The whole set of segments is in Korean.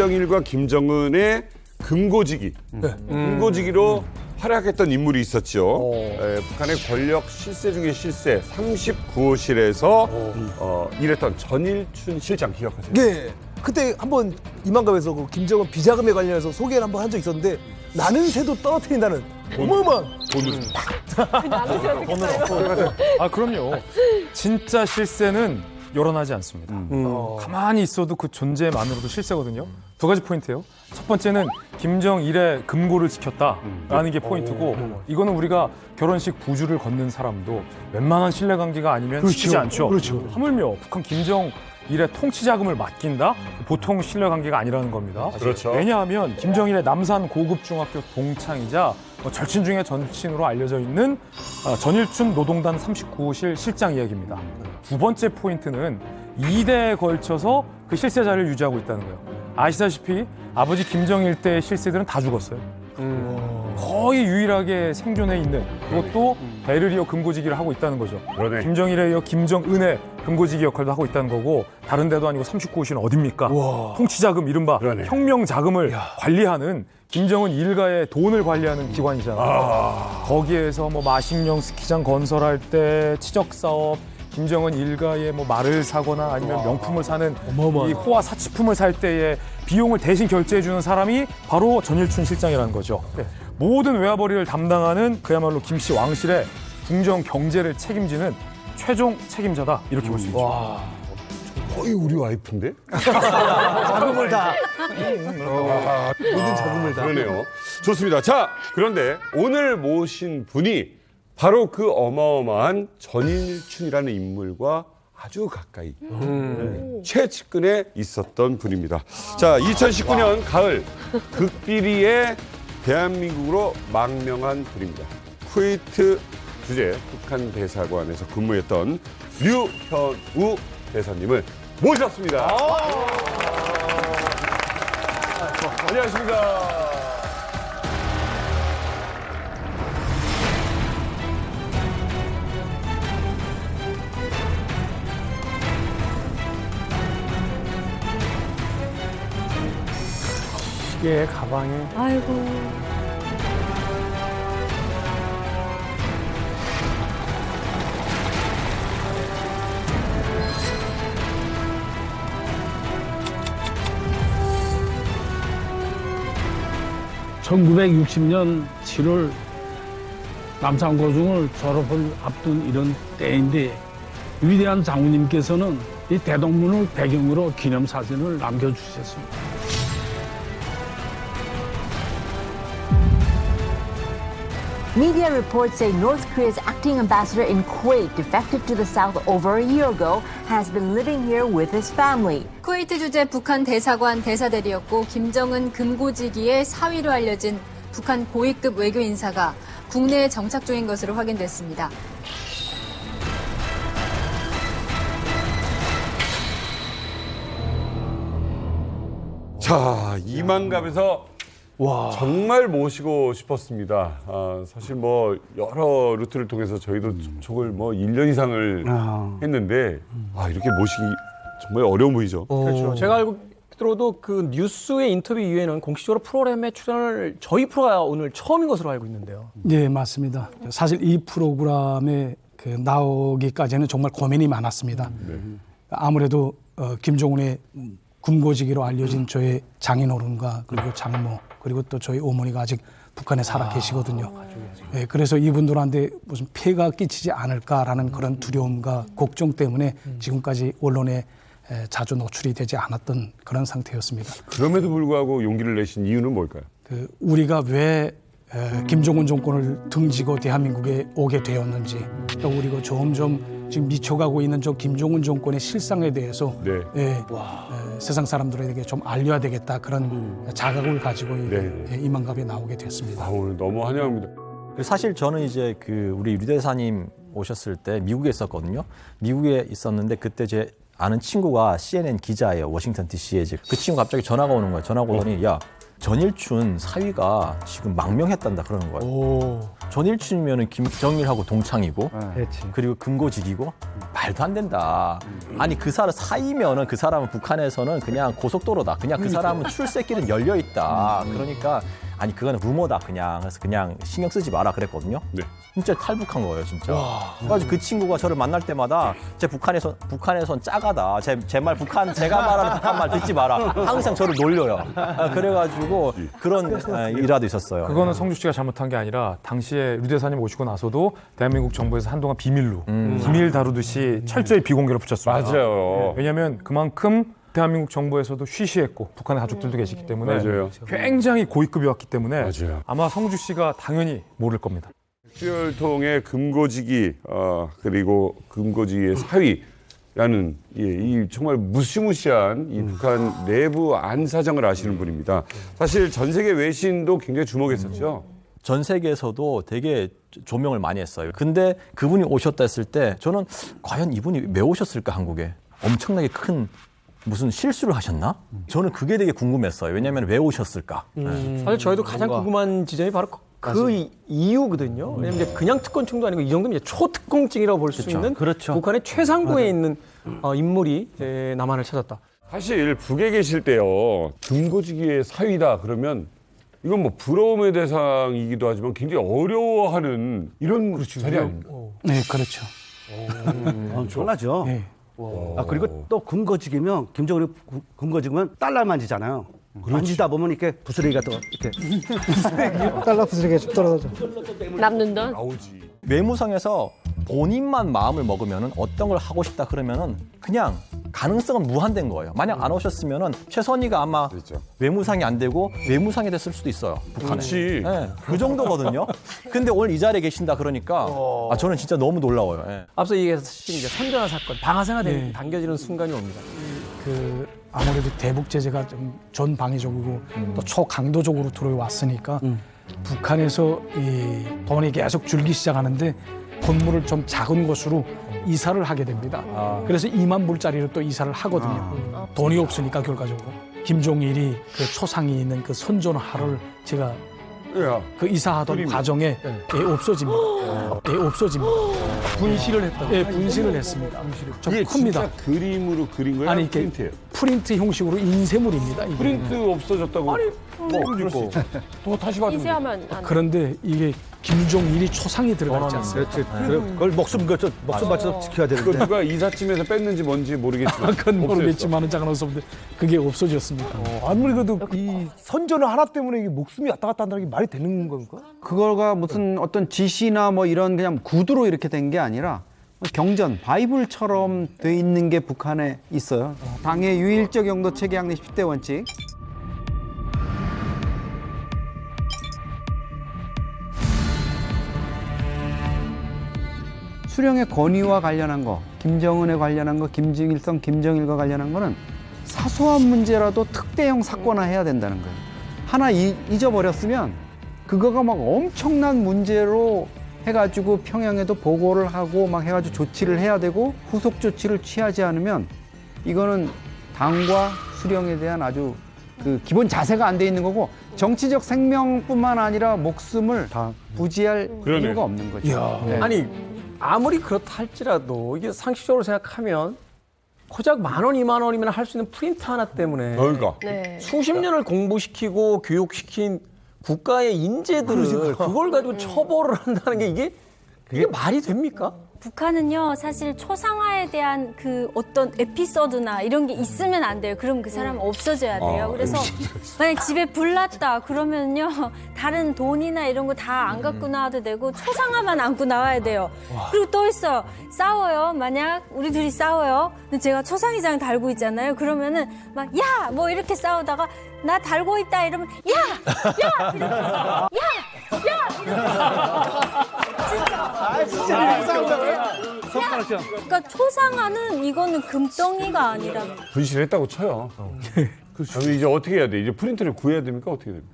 김정일과 김정은의 금고지기, 금고지기로 활약했던 인물이 있었죠. 북한의 권력 실세 중의 실세 39호실에서 일했던 전일춘 실장 기억하세요? 네. 그때 한번 이만갑에서 그 김정은 비자금에 관련해서 소개를 한번 한 적 있었는데 나는 새도 떨어뜨린다는 어마어마한 돈으로. 아, 그럼요. 진짜 실세는 요란하지 않습니다. 가만히 있어도 그 존재만으로도 실세거든요. 두 가지 포인트예요. 첫 번째는 김정일의 금고를 지켰다라는 게 포인트고, 이거는 우리가 결혼식 부주를 걷는 사람도 웬만한 신뢰관계가 아니면 지키지 않죠. 그렇죠. 하물며 북한 김정일의 통치 자금을 맡긴다? 보통 신뢰관계가 아니라는 겁니다. 그렇죠. 왜냐하면 김정일의 남산 고급중학교 동창이자 절친 중에 절친으로 알려져 있는 전일춘 노동단 39호실 실장 이야기입니다. 두 번째 포인트는 2대에 걸쳐서 그 실세 자리를 유지하고 있다는 거예요. 아시다시피 아버지 김정일 때의 실세들은 다 죽었어요. 거의 유일하게 생존해 있는, 그것도 배를 이어 금고지기를 하고 있다는 거죠. 그러네. 김정일에 이어 김정은의 금고지기 역할도 하고 있다는 거고, 다른 데도 아니고 39호실은 어딥니까? 통치자금, 이른바 그러네. 혁명자금을 관리하는 김정은 일가의 돈을 관리하는 기관이잖아요. 거기에서 뭐 마식령 스키장 건설할 때 치적사업, 김정은 일가의 뭐 말을 사거나 아니면 명품을 사는 이 호화 사치품을 살 때의 비용을 대신 결제해주는 사람이 바로 전일춘 실장이라는 거죠. 모든 외화벌이를 담당하는 그야말로 김씨 왕실의 궁정 경제를 책임지는 최종 책임자다, 이렇게 볼 수 있죠. 거의 우리 와이프인데? 자금을 다 모든 자금을 다. 그러네요. 좋습니다. 자, 그런데 오늘 모신 분이 바로 그 어마어마한 전일춘이라는 인물과 아주 가까이 최측근에 있었던 분입니다. 자, 2019년 가을 극비리의 대한민국으로 망명한 분입니다. 쿠웨이트 주재 북한 대사관에서 근무했던 류현우 대사님을 모셨습니다. 안녕하십니까. 시계, 가방에. 아이고. (1960년 7월) 남산고중을 졸업을 앞둔 이런 때인데 위대한 장군님께서는 이 대동문을 배경으로 기념사진을 남겨주셨습니다. Media reports say North Korea's acting ambassador in Kuwait, defected to the south over a year ago, has been living here with his family. 쿠웨이트 주재 북한 대사관 대사대리였고 김정은 금고지기의 사위로 알려진 북한 고위급 외교 인사가 국내에 정착 중인 것으로 확인됐습니다. 자, 이만갑에서 정말 모시고 싶었습니다. 사실 뭐 여러 루트를 통해서 저희도 접촉을 뭐 1년 이상을 했는데 이렇게 모시기 정말 어려운 분이죠. 그렇죠. 제가 알기로도 그 뉴스의 인터뷰 이후에는 공식적으로 프로그램에 출연을 저희 프로가 오늘 처음인 것으로 알고 있는데요. 네, 맞습니다. 사실 이 프로그램에 나오기까지는 정말 고민이 많았습니다. 아무래도 김정은의 금고지기로 알려진 저의 장인어른과 그리고 장모 그리고 또 저희 어머니가 아직 북한에 살아 계시거든요. 네, 그래서 이분들한테 무슨 폐가 끼치지 않을까라는 그런 두려움과 걱정 때문에 지금까지 언론에 자주 노출이 되지 않았던 그런 상태였습니다. 그럼에도 불구하고 용기를 내신 이유는 뭘까요? 우리가 왜 김정은 정권을 등지고 대한민국에 오게 되었는지, 또 우리가 점점 지금 미쳐가고 있는 저 김정은 정권의 실상에 대해서 세상 사람들에게 좀 알려야 되겠다, 그런 자각을 가지고 이만갑에 나오게 됐습니다. 오늘 너무 환영합니다. 사실 저는 이제 우리 류 대사님 오셨을 때 미국에 있었거든요. 미국에 있었는데 그때 제 아는 친구가 CNN 기자예요. 워싱턴 DC에. 그 친구 갑자기 전화가 오는 거예요. 전화가 오더니 야, 전일춘 사위가 지금 망명했단다 그러는 거예요. 전일춘이면은 김정일하고 동창이고, 그리고 금고직이고 말도 안 된다. 아니 그 사람 사위면은 그 사람은 북한에서는 그냥 고속도로다. 그냥 그 사람은 출세길은 열려 있다. 그러니까 아니 그거는 루머다 그냥. 그래서 그냥 신경 쓰지 마라 그랬거든요. 네. 진짜 탈북한 거예요, 진짜. 그래서 그 친구가 저를 만날 때마다 제 북한에선 짜가다. 제 말 제가 말하는 북한 말 듣지 마라. 항상 저를 놀려요. 그래가지고 그런 일화도 있었어요. 그거는 성주 씨가 잘못한 게 아니라 당시에 류 대사님 오시고 나서도 대한민국 정부에서 한동안 비밀로 비밀 다루듯이 철저히 비공개로 붙였습니다. 맞아요. 왜냐하면 그만큼 대한민국 정부에서도 쉬쉬했고 북한의 가족들도 계시기 때문에 맞아요. 굉장히 고위급이었기 때문에 맞아요. 아마 성주 씨가 당연히 모를 겁니다. 백두혈통의 금고지기 그리고 금고지기의 사위라는 이 정말 무시무시한 이 북한 내부 안 사정을 아시는 분입니다. 사실 전 세계 외신도 굉장히 주목했었죠. 전 세계에서도 되게 조명을 많이 했어요. 근데 그분이 오셨다 했을 때 저는 과연 이분이 왜 오셨을까 한국에? 엄청나게 큰 무슨 실수를 하셨나? 저는 그게 되게 궁금했어요. 왜냐하면 왜 오셨을까? 사실 저희도 가장 궁금한 지점이 바로 그 이유거든요. 왜냐면 이제 그냥 특권층도 아니고 이 정도면 이제 초특공증이라고 볼 수 있는 북한의 최상부에 있는 인물이 이제 남한을 찾았다. 사실 북에 계실 때요. 금고지기의 사위다 그러면 이건 뭐 부러움의 대상이기도 하지만 굉장히 어려워하는 이런 자리 아닙니까? 네, 그렇죠. 엄청나죠. 네. 그리고 또 금거지기면 김정은이 금거지기면 달러 만지잖아요. 만지다 보면 이렇게 부스러기가 또 이렇게 달러 부스러기가 쭉 떨어져. 남는 돈? 나오지. 외무상에서 본인만 마음을 먹으면 어떤 걸 하고 싶다 그러면은 그냥 가능성은 무한된 거예요. 만약 안 오셨으면은 최선희가 아마 그렇죠. 외무상이 안 되고 외무상이 됐을 수도 있어요. 북한에. 그렇지. 네, 그 정도거든요. 근데 오늘 이 자리에 계신다 그러니까 저는 진짜 너무 놀라워요. 네. 앞서 얘기했듯이 이제 선전화 사건, 방아쇠가 당겨지는 순간이 옵니다. 그 아무래도 대북 제재가 좀 전 방위적이고 또 초강도적으로 들어왔으니까 북한에서 이 돈이 계속 줄기 시작하는데 건물을 좀 작은 곳으로 이사를 하게 됩니다. 그래서 2만 불짜리로 또 이사를 하거든요. 돈이 없으니까 결과적으로 김종일이 그 초상이 있는 그 선전화를 제가 야, 그 이사하던 그림이. 과정에 없어집니다. 없어집니다. 분실을 했다. 예, 분실을 했습니다. 좀 이게 큽니다. 진짜 그림으로 그린 거야? 아니, 이게 프린트예요. 프린트 형식으로 인쇄물입니다. 이게. 프린트 없어졌다고? 아니, 그럴 수 있지. 또 다시 받으면 돼. 이세하면 안 돼. 그런데 이게 김종일이 초상이 들어가 있지 않습니까? 그걸 목숨 바쳐 지켜야 그거 되는데. 누가 이삿짐에서 뺐는지 뭔지 모르겠지만 그건 없어졌어. 모르겠지만은 작은 없었는데 그게 없어졌습니다. 아무리 그래도 이 선전화 하나 때문에 이게 목숨이 왔다 갔다 한다는 게 말이 되는 겁니까? 그거가 무슨 어떤 지시나 뭐 이런 그냥 구두로 이렇게 된 게 아니라 경전, 바이블처럼 돼 있는 게 북한에 있어요. 당의 유일적 영도 체계 항내 10대 원칙. 수령의 권위와 관련한 거, 김정은에 관련한 거, 김정일성, 김정일과 관련한 거는 사소한 문제라도 특대형 사건화해야 된다는 거예요. 하나 잊어버렸으면 그거가 막 엄청난 문제로 해가지고 평양에도 보고를 하고 막 해가지고 조치를 해야 되고 후속 조치를 취하지 않으면 이거는 당과 수령에 대한 아주 그 기본 자세가 안 돼 있는 거고 정치적 생명뿐만 아니라 목숨을 다 부지할 그러네. 이유가 없는 거죠. 네. 아니 아무리 그렇다 할지라도 이게 상식적으로 생각하면 고작 10,000원, 20,000원이면 할 수 있는 프린트 하나 때문에 그러니까. 네. 수십 년을 공부시키고 교육시킨 국가의 인재들을 그걸 가지고 처벌을 한다는 게 이게 말이 됩니까? 북한은요 사실 초상화에 대한 그 어떤 에피소드나 이런 게 있으면 안 돼요. 그럼 그 사람은 없어져야 돼요. 그래서 만약 집에 불 났다 그러면요 다른 돈이나 이런 거 다 안 갖고 나와도 되고 초상화만 안고 나와야 돼요. 그리고 또 있어요. 싸워요. 만약 우리 둘이 싸워요. 근데 제가 초상의장 달고 있잖아요. 그러면은 막 야 뭐 이렇게 싸우다가 나 달고 있다 이러면 야 이러면서 그러니까 초상화는 이거는 금덩이가 아니라 분실했다고 쳐요. 그럼 이제 어떻게 해야 돼? 이제 프린트를 구해야 됩니까? 어떻게 됩니까?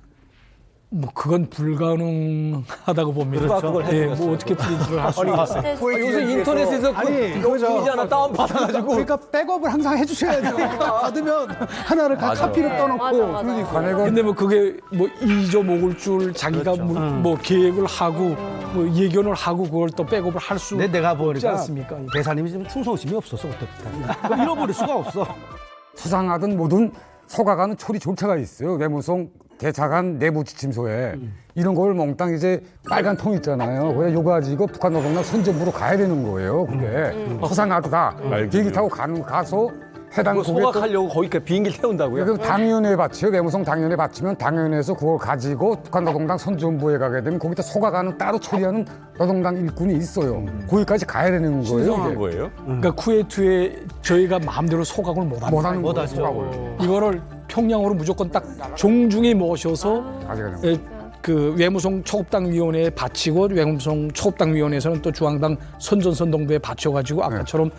뭐 그건 불가능하다고 봅니다. 그걸 예, 뭐 어떻게 프린트를 할 수 있어요? 요새 인터넷에서 이미지 하나 다운 받아가지고 그러니까 백업을 항상 해주셔야죠. 받으면 하나를 카피를 떠놓고. 맞아. 근데 뭐 그게 뭐 잊어먹을 줄 자기가 뭐 계획을 하고 뭐 예견을 하고 그걸 또 백업을 할 수 근데 내가 없지 보니까 않습니까? 대사님이 좀 충성심이 없었어 그때부터. 잃어버릴 수가 없어. 수상하든 뭐든 소가가는 처리 절차가 있어요. 외무성 대사관 내부 지침서에 이런 걸 몽땅 이제 빨간 통 있잖아요. 그래 요거 가지고 북한 노동당 선전부로 가야 되는 거예요. 그게 수상하다 비행기 타고 가서 해당 고객 소각하려고 거기까지 비행기를 태운다고요? 그럼 당위원회에 바치요. 외무성 당위원회에 바치면 당위원회에서 그걸 가지고 북한 노동당 선전부에 가게 되면 거기다 소가가는 따로 처리하는 노동당 일꾼이 있어요. 거기까지 가야 되는 거예요. 신성한 이게. 거예요? 그러니까 쿠웨이트에 저희가 마음대로 소각을 못하는 거예요. 소각을. 이거를 평양으로 무조건 딱 종중히 모셔서 가져가는 거예요. 그 외무성 초급당위원회에 바치고 외무성 초급당위원회에서는 또 중앙당 선전선동부에 바쳐가지고 아까처럼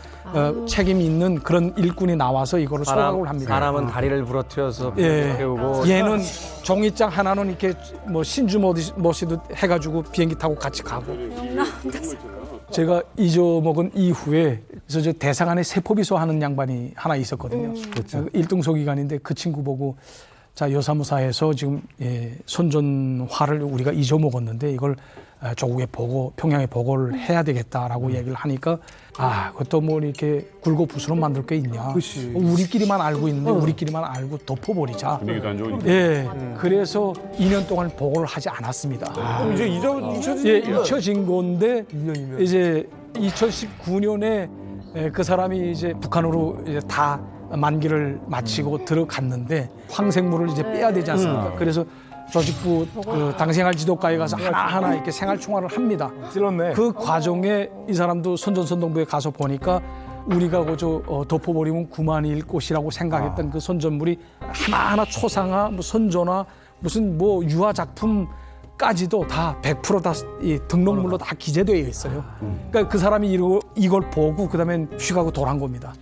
책임 있는 그런 일꾼이 나와서 이거를 소각을 합니다. 사람은 다리를 부러뜨려서 예. 태우고 얘는 종이장 하나는 이렇게 뭐 신주 머시듯 해가지고 비행기 타고 같이 가고. 제가 잊어먹은 이후에 그래서 저 대사관에 세포비서 하는 양반이 하나 있었거든요. 그렇죠. 1등 소기관인데 그 친구 보고 자 여사무사에서 지금 선전화를 우리가 잊어먹었는데 이걸 조국에 보고 평양에 보고를 해야 되겠다라고 얘기를 하니까 그것도 뭐 이렇게 굴고 부스로 만들 게 있냐. 우리끼리만 알고 있는데 우리끼리만 알고 덮어버리자. 분위기도 안 좋으니까. 예, 그래서 2년 동안 보고를 하지 않았습니다. 그럼 이제 잊혀진 예, 얘기야. 잊혀진 건데 이제 2019년에 그 사람이 이제 북한으로 이제 다 만기를 마치고 들어갔는데 황생물을 이제 빼야 되지 않습니까? 그래서 조직부 그 당생활 지도과에 가서 하나하나 이렇게 생활 총괄을 합니다. 찔렀네. 그 과정에 이 사람도 선전선동부에 가서 보니까 우리가 그저 덮어버리면 그만일 곳이라고 생각했던 그 선전물이 하나하나 초상화, 뭐 선전화, 무슨 뭐 유화 작품까지도 다 100%다 이 등록물로 다 기재되어 있어요. 그러니까 그 사람이 이걸 보고 그다음에 휘가고 돌아간 겁니다.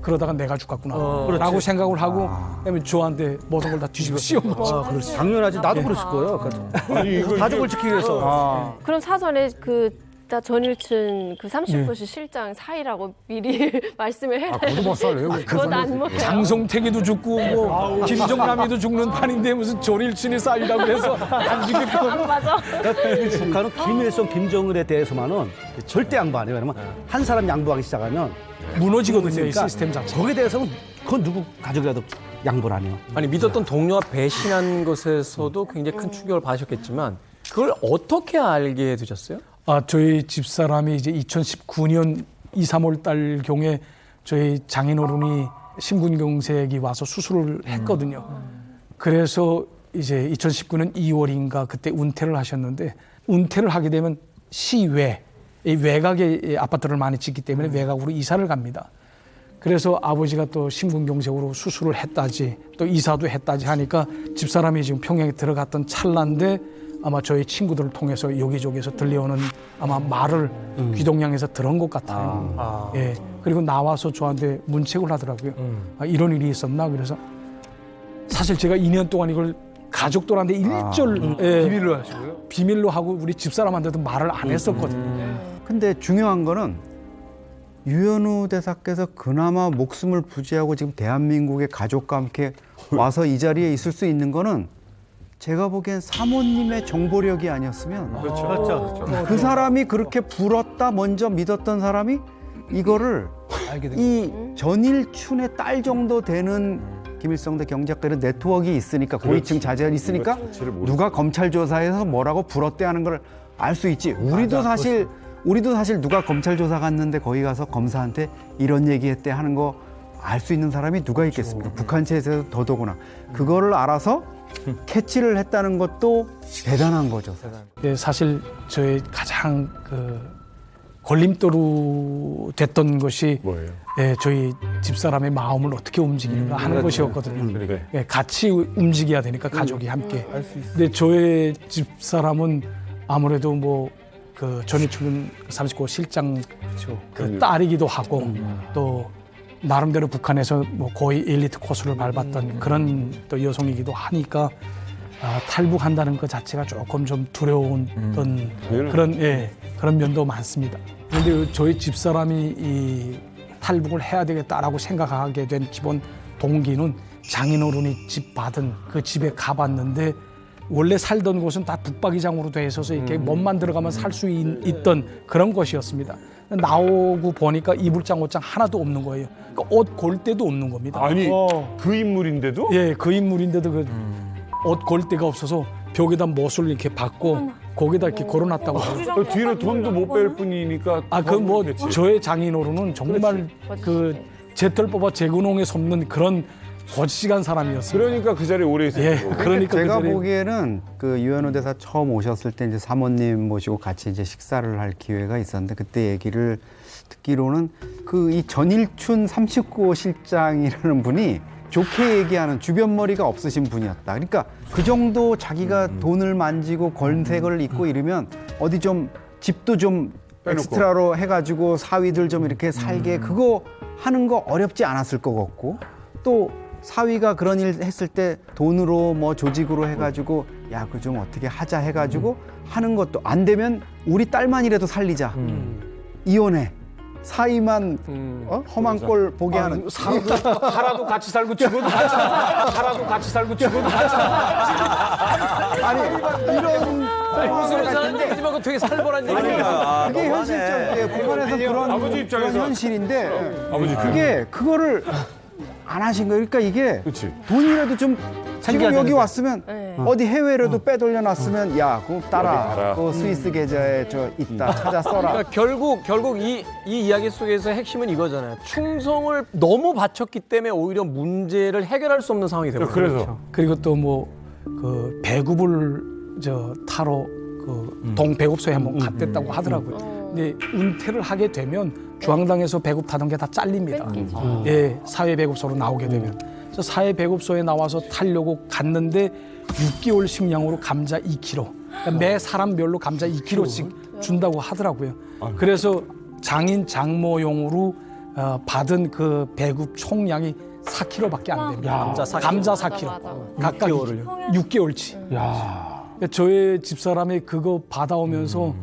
그러다가 내가 죽겠구나 라고 생각을 하고 그다음에 저한테 모든 걸 다 뒤집어 씌운 거죠. 그렇지. 당연하지. 나도 그랬을 거예요. 아니, 이거 가족을 지키기 위해서. 그럼 사전에 전일춘 그 30부시 실장 사이라고 미리 말씀을 해야 그것도 못 살려요. 그건 안 먹어요. 장성택이도 죽고 뭐 김정남이도 죽는 판인데 무슨 전일춘이 쌓이라고 해서 안 죽겠고. 맞아. 북한은 김일성, 김정은에 대해서만은 절대 양보 안 해요. 왜냐면 한 사람 양보하기 시작하면 무너지거든요, 이 시스템 자체. 거기에 대해서는 그건 누구 가족이라도 양보를 안 해요. 아니 믿었던 동료가 배신한 것에서도 굉장히 큰 충격을 받으셨겠지만 그걸 어떻게 알게 되셨어요? 저희 집사람이 이제 2019년 2, 3월 달 경에 저희 장인어른이 심근경색이 와서 수술을 했거든요. 그래서 이제 2019년 2월인가 그때 은퇴를 하셨는데 은퇴를 하게 되면 시외, 이 외곽에 아파트를 많이 짓기 때문에 외곽으로 이사를 갑니다. 그래서 아버지가 또 심근경색으로 수술을 했다지 또 이사도 했다지 하니까 집사람이 지금 평양에 들어갔던 찰나인데 아마 저희 친구들을 통해서 여기저기에서 들려오는 아마 말을 귀동냥에서 들은 것 같아요. 예. 그리고 나와서 저한테 문책을 하더라고요. 이런 일이 있었나? 그래서 사실 제가 2년 동안 이걸 가족들한테 일절 비밀로 하시고요. 비밀로 하고 우리 집사람한테도 말을 안 했었거든요. 근데 중요한 거는 유현우 대사께서 그나마 목숨을 부지하고 지금 대한민국의 가족과 함께 와서 이 자리에 있을 수 있는 거는 제가 보기엔 사모님의 정보력이 아니었으면 그 사람이 그렇게 불었다 먼저 믿었던 사람이 이거를 이 전일춘의 딸 정도 되는 김일성 대 경제학과는 네트워크가 있으니까 고위층 자제가 있으니까 누가 검찰 조사에서 뭐라고 불었대 하는 걸 알 수 있지. 우리도 사실 누가 검찰 조사 갔는데 거기 가서 검사한테 이런 얘기했대 하는 거 알 수 있는 사람이 누가 있겠습니까? 북한 체제에서 더더구나. 그거를 알아서 캐치를 했다는 것도 대단한 거죠. 네, 사실 저의 가장 걸림돌로 됐던 것이 뭐예요? 저희 집사람의 마음을 어떻게 움직이는가 하는 것이었거든요. 예, 같이 움직여야 되니까 가족이 함께. 근데 저의 집사람은 아무래도 뭐 그 전일춘 39호 실장 그 딸이기도 하고 또 나름대로 북한에서 뭐 거의 엘리트 코스를 밟았던 그런 또 여성이기도 하니까 탈북한다는 것 자체가 조금 좀 두려운 그런 면도 많습니다. 그런데 저희 집사람이 이 탈북을 해야 되겠다라고 생각하게 된 기본 동기는 장인어른이 집 받은 그 집에 가봤는데 원래 살던 곳은 다 북박이장으로 돼 있어서 이렇게 몸만 들어가면 살 수 있던 그런 곳이었습니다. 나오고 보니까 이불장 옷장 하나도 없는 거예요. 그러니까 옷 골대도 없는 겁니다. 아니 그 인물인데도? 예, 그 인물인데도 그 옷 골대가 없어서 벽에다 못을 이렇게 박고 거기다 이렇게 걸어놨다고. 뒤로 돈도 못 뺄 뿐이니까. 그건 뭐 저의 장인어른은 정말 그 제털 뽑아 제근홍에 섭는 그런 거시기한 사람이었어요. 그러니까 그 자리에 오래 있었어요. 예, 그러니까 제가 그 자리에 보기에는 그 유현우 대사 처음 오셨을 때 이제 사모님 모시고 같이 이제 식사를 할 기회가 있었는데 그때 얘기를 듣기로는 그 이 전일춘 39호 실장이라는 분이 좋게 얘기하는 주변머리가 없으신 분이었다. 그러니까 그 정도 자기가 돈을 만지고 권색을 입고 이러면 어디 좀 집도 좀 빼놓고. 엑스트라로 해가지고 사위들 좀 이렇게 살게 그거 하는 거 어렵지 않았을 것 같고 또 사위가 그런 일 했을 때 돈으로 뭐 조직으로 해가지고 야, 그 좀 어떻게 하자 해가지고 하는 것도 안 되면 우리 딸만이라도 살리자. 이혼해. 사위만 험한 꼴 보게 하는. 살아도 같이 살고 죽어도 같이 살아도 같이 살고 죽어도 같이 아니 이런 무슨 사는 얘기지만 되게 살벌한 얘기예요. 그게 현실적이에요. 공간에서 그런 아버지 입장에서. 그런 현실인데 아버지 그거를 안 하신 거예요. 그러니까 이게 그렇지. 돈이라도 좀 지금 여기 왔으면 네. 어디 해외라도 빼돌려 놨으면 야, 그거 어디 따라. 가라. 그 스위스 계좌에 저 있다. 찾아 써라. 그러니까 결국 이 이야기 속에서 핵심은 이거잖아요. 충성을 너무 바쳤기 때문에 오히려 문제를 해결할 수 없는 상황이 되고 그래서 그리고 또 뭐 그 배급을 타러 그 동배급소에 한번 갔댔다고 하더라고요. 근데 은퇴를 하게 되면 중앙당에서 배급 타던 게 다 잘립니다. 예, 사회배급소로 나오게 되면. 그래서 사회배급소에 나와서 타려고 갔는데 6개월 식량으로 감자 2kg. 그러니까 매 사람별로 감자 2kg씩 준다고 하더라고요. 그래서 장인 장모용으로 받은 그 배급 총량이 4kg밖에 안 됩니다. 감자 4kg. 각각 6개월치. 저의 집사람이 그거 받아오면서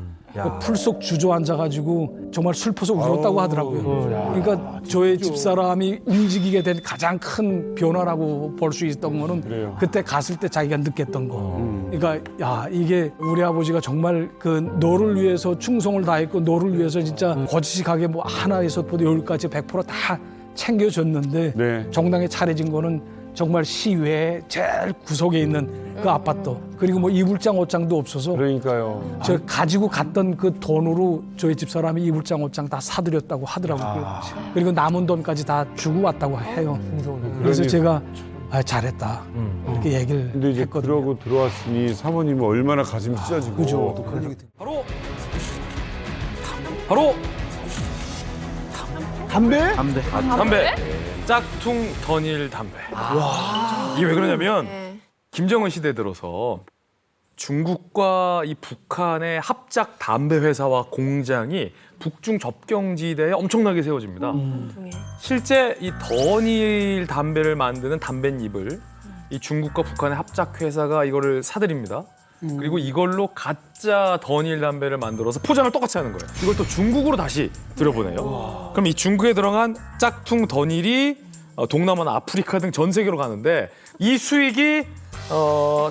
풀속 주저앉아가지고 정말 슬퍼서 울었다고 하더라고요. 그러니까 저의 집사람이 움직이게 된 가장 큰 변화라고 볼 수 있었던 거는 그때 갔을 때 자기가 느꼈던 거. 그러니까 야, 이게 우리 아버지가 정말 그 너를 위해서 충성을 다했고 너를 위해서 진짜 거짓하게 뭐 하나에서부터 열까지 100%다 챙겨줬는데 네. 정당에 차려진 거는 정말 시외에 제일 구석에 있는 그 아파트 그리고 뭐 이불장 옷장도 없어서 그러니까요. 저 가지고 갔던 그 돈으로 저희 집사람이 이불장 옷장 다 사드렸다고 하더라고요. 그리고 남은 돈까지 다 주고 왔다고 해요. 그래서 제가 잘했다 이렇게 얘기를 근데 이제 했거든요. 그러고 들어왔으니 사모님은 얼마나 가슴이 찢어지고. 그죠. 또 그런 얘기 바로 담배? 짝퉁 던일 담배. 이게 왜 그러냐면 김정은 시대 들어서 중국과 이 북한의 합작 담배 회사와 공장이 북중 접경지대에 엄청나게 세워집니다. 실제 이 던일 담배를 만드는 담뱃잎을 이 중국과 북한의 합작 회사가 이거를 사들입니다. 그리고 이걸로 가짜 던일 담배를 만들어서 포장을 똑같이 하는 거예요. 이걸 또 중국으로 다시 들여보내요. 그럼 이 중국에 들어간 짝퉁 던일이 동남아나 아프리카 등 전 세계로 가는데 이 수익이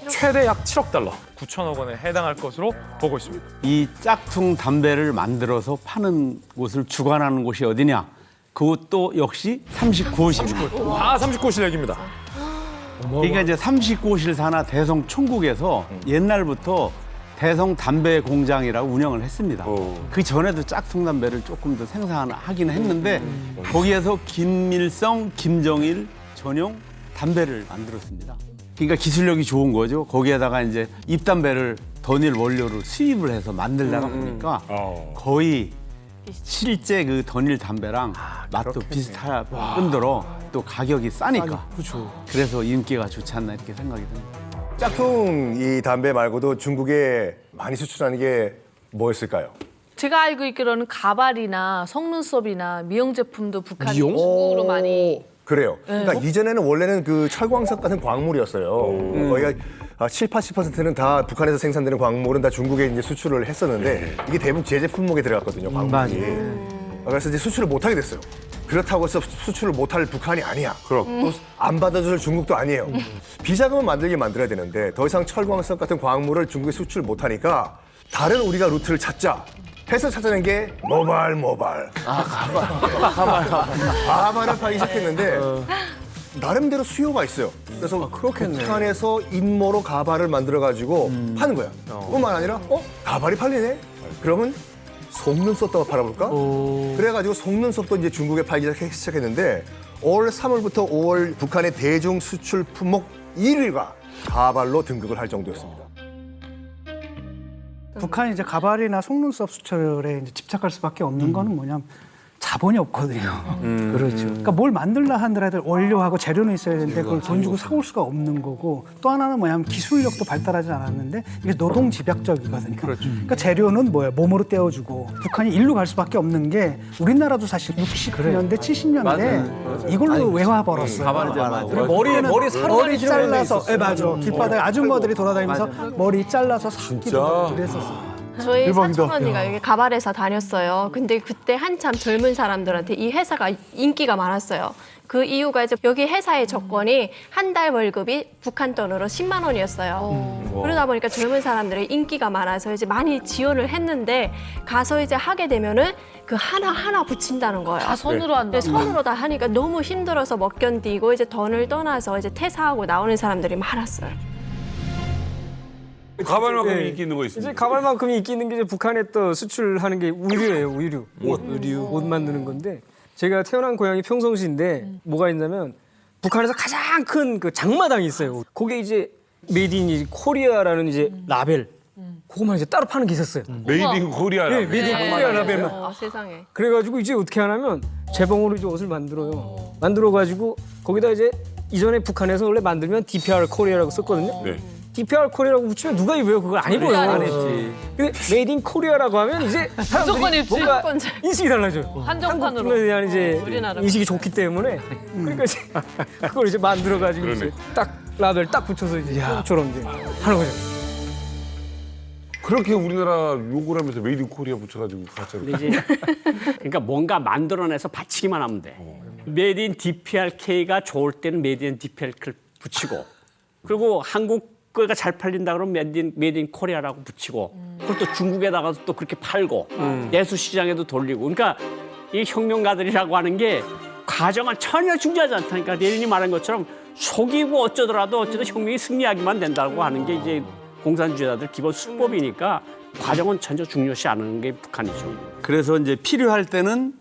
최대 약 7억 달러, 9천억 원에 해당할 것으로 보고 있습니다. 이 짝퉁 담배를 만들어서 파는 곳을 주관하는 곳이 어디냐? 그것도 역시 39호실입니다. 다 39호실 얘기입니다. 그러니까 이제 39호실 산하 대성 총국에서 옛날부터 대성 담배 공장이라고 운영을 했습니다. 그 전에도 짝퉁 담배를 조금 더 생산하긴 했는데 거기에서 김일성, 김정일 전용 담배를 만들었습니다. 그러니까 기술력이 좋은 거죠. 거기에다가 이제 잎담배를 던일 원료로 수입을 해서 만들다가 보니까 거의 실제 그 던일 담배랑 맛도 비슷할 뿐더러 또 가격이 싸니까. 그래서 인기가 좋지 않나 이렇게 생각이 듭니다. 짝퉁 이 담배 말고도 중국에 많이 수출하는 게 뭐였을까요? 제가 알고 있기로는 가발이나 속눈썹이나 미용 제품도 북한 중국으로 많이 그래요. 그러니까 이전에는 원래는 그 철광석 같은 광물이었어요. 거의 7, 80%는 다 북한에서 생산되는 광물은 다 중국에 이제 수출을 했었는데 이게 대부분 제재 품목에 들어갔거든요. 광물이. 그래서 이제 수출을 못하게 됐어요. 그렇다고 해서 수출을 못할 북한이 아니야. 또 안 받아줄 중국도 아니에요. 비자금을 만들어야 되는데 더 이상 철광석 같은 광물을 중국에 수출 못하니까 다른 우리가 루트를 찾자. 해서 찾아낸 게 모발. 가발을 파기 시작했는데 나름대로 수요가 있어요. 그래서 북한에서 인모로 가발을 만들어가지고 파는 거야. 뿐만 아니라 가발이 팔리네? 그러면 속눈썹도 팔아볼까? 그래가지고 속눈썹도 이제 중국에 팔기 시작했는데 올 3월부터 5월 북한의 대중 수출 품목 1위가 가발로 등극을 할 정도였습니다. 북한이 이제 가발이나 속눈썹 수출에 이제 집착할 수밖에 없는 거는 뭐냐면 자본이 없거든요. 그렇죠. 그러니까 뭘 만들라 하더라도 원료하고 재료는 있어야 되는데 그걸 돈 주고 사올 수가 없는 거고 또 하나는 뭐냐면 기술력도 발달하지 않았는데 이게 노동 집약적이거든요. 그러니까 재료는 뭐예요? 몸으로 떼어주고 북한이 일로 갈 수밖에 없는 게 우리나라도 사실 60년대, 70년대 이걸로 외화 벌었어요. 머리 잘라서, 맞아. 길바닥에 아줌마들이 돌아다니면서 머리 잘라서 삭기도 그랬었어요. 저희 사촌 언니가 여기 가발회사 다녔어요. 근데 그때 한참 젊은 사람들한테 이 회사가 인기가 많았어요. 그 이유가 이제 여기 회사의 조건이 한 달 월급이 북한 돈으로 10만 원이었어요. 그러다 보니까 젊은 사람들의 인기가 많아서 이제 많이 지원을 했는데 가서 이제 하게 되면은 그 하나 붙인다는 거예요. 다 손으로 한다. 네, 손으로 다 하니까 너무 힘들어서 못 견디고 이제 돈을 떠나서 이제 퇴사하고 나오는 사람들이 많았어요. 가발만큼 인기 있는 거 있습니다. 이제 가발만큼 인기 있는 게 이제 북한에 또 수출하는 게 우류예요. 옷 만드는 건데 제가 태어난 고향이 평성시인데 뭐가 있냐면 북한에서 가장 큰 그 장마당이 있어요. 거기에 이제 메이드 인 코리아라는 이제 라벨 그거만 이제 따로 파는 게 있었어요. 메이드 인 코리아 라벨. 네, 메이드 인 코리아 라벨만. 세상에. 그래가지고 이제 어떻게 하냐면 재봉으로 이제 옷을 만들어요. 만들어가지고 거기다 이제 이전에 북한에서 원래 만들면 DPR 코리아라고 썼거든요. 네. DPR 코리아라고 붙이면 누가 입어요? 그걸 안 입어요. 안 했지. 근데 메이드 인 코리아라고 하면 이제 무조건 사람들이 입지. 뭔가 인식이 달라져요. 한정판으로. 한국에 대한 이제 우리나라. 인식이 좋기 때문에 그러니까 이제 그걸 이제 만들어가지고 이제 딱 라벨 딱 붙여서 이제 처럼 이제 하는 거죠. 그렇게 우리나라 욕을 하면서 메이드 인 코리아 붙여가지고 가짜로. 그러니까 뭔가 만들어내서 받치기만 하면 돼. 메이드 인 DPRK가 좋을 때는 메이드 인 DPRK를 붙이고 그리고 한국 거가 잘 팔린다 그러면 메이드 인 코리아라고 붙이고 그걸 또 중국에다가도 또 그렇게 팔고 내수 시장에도 돌리고 그러니까 이 혁명가들이라고 하는 게 과정을 전혀 중요하지 않다니까 레닌이 말한 것처럼 속이고 어쩌더라도 어쨌든 혁명이 승리하기만 된다고 하는 게 이제 공산주의자들 기본 수법이니까 과정은 전혀 중요시 않은 게 북한이죠. 그래서 이제 필요할 때는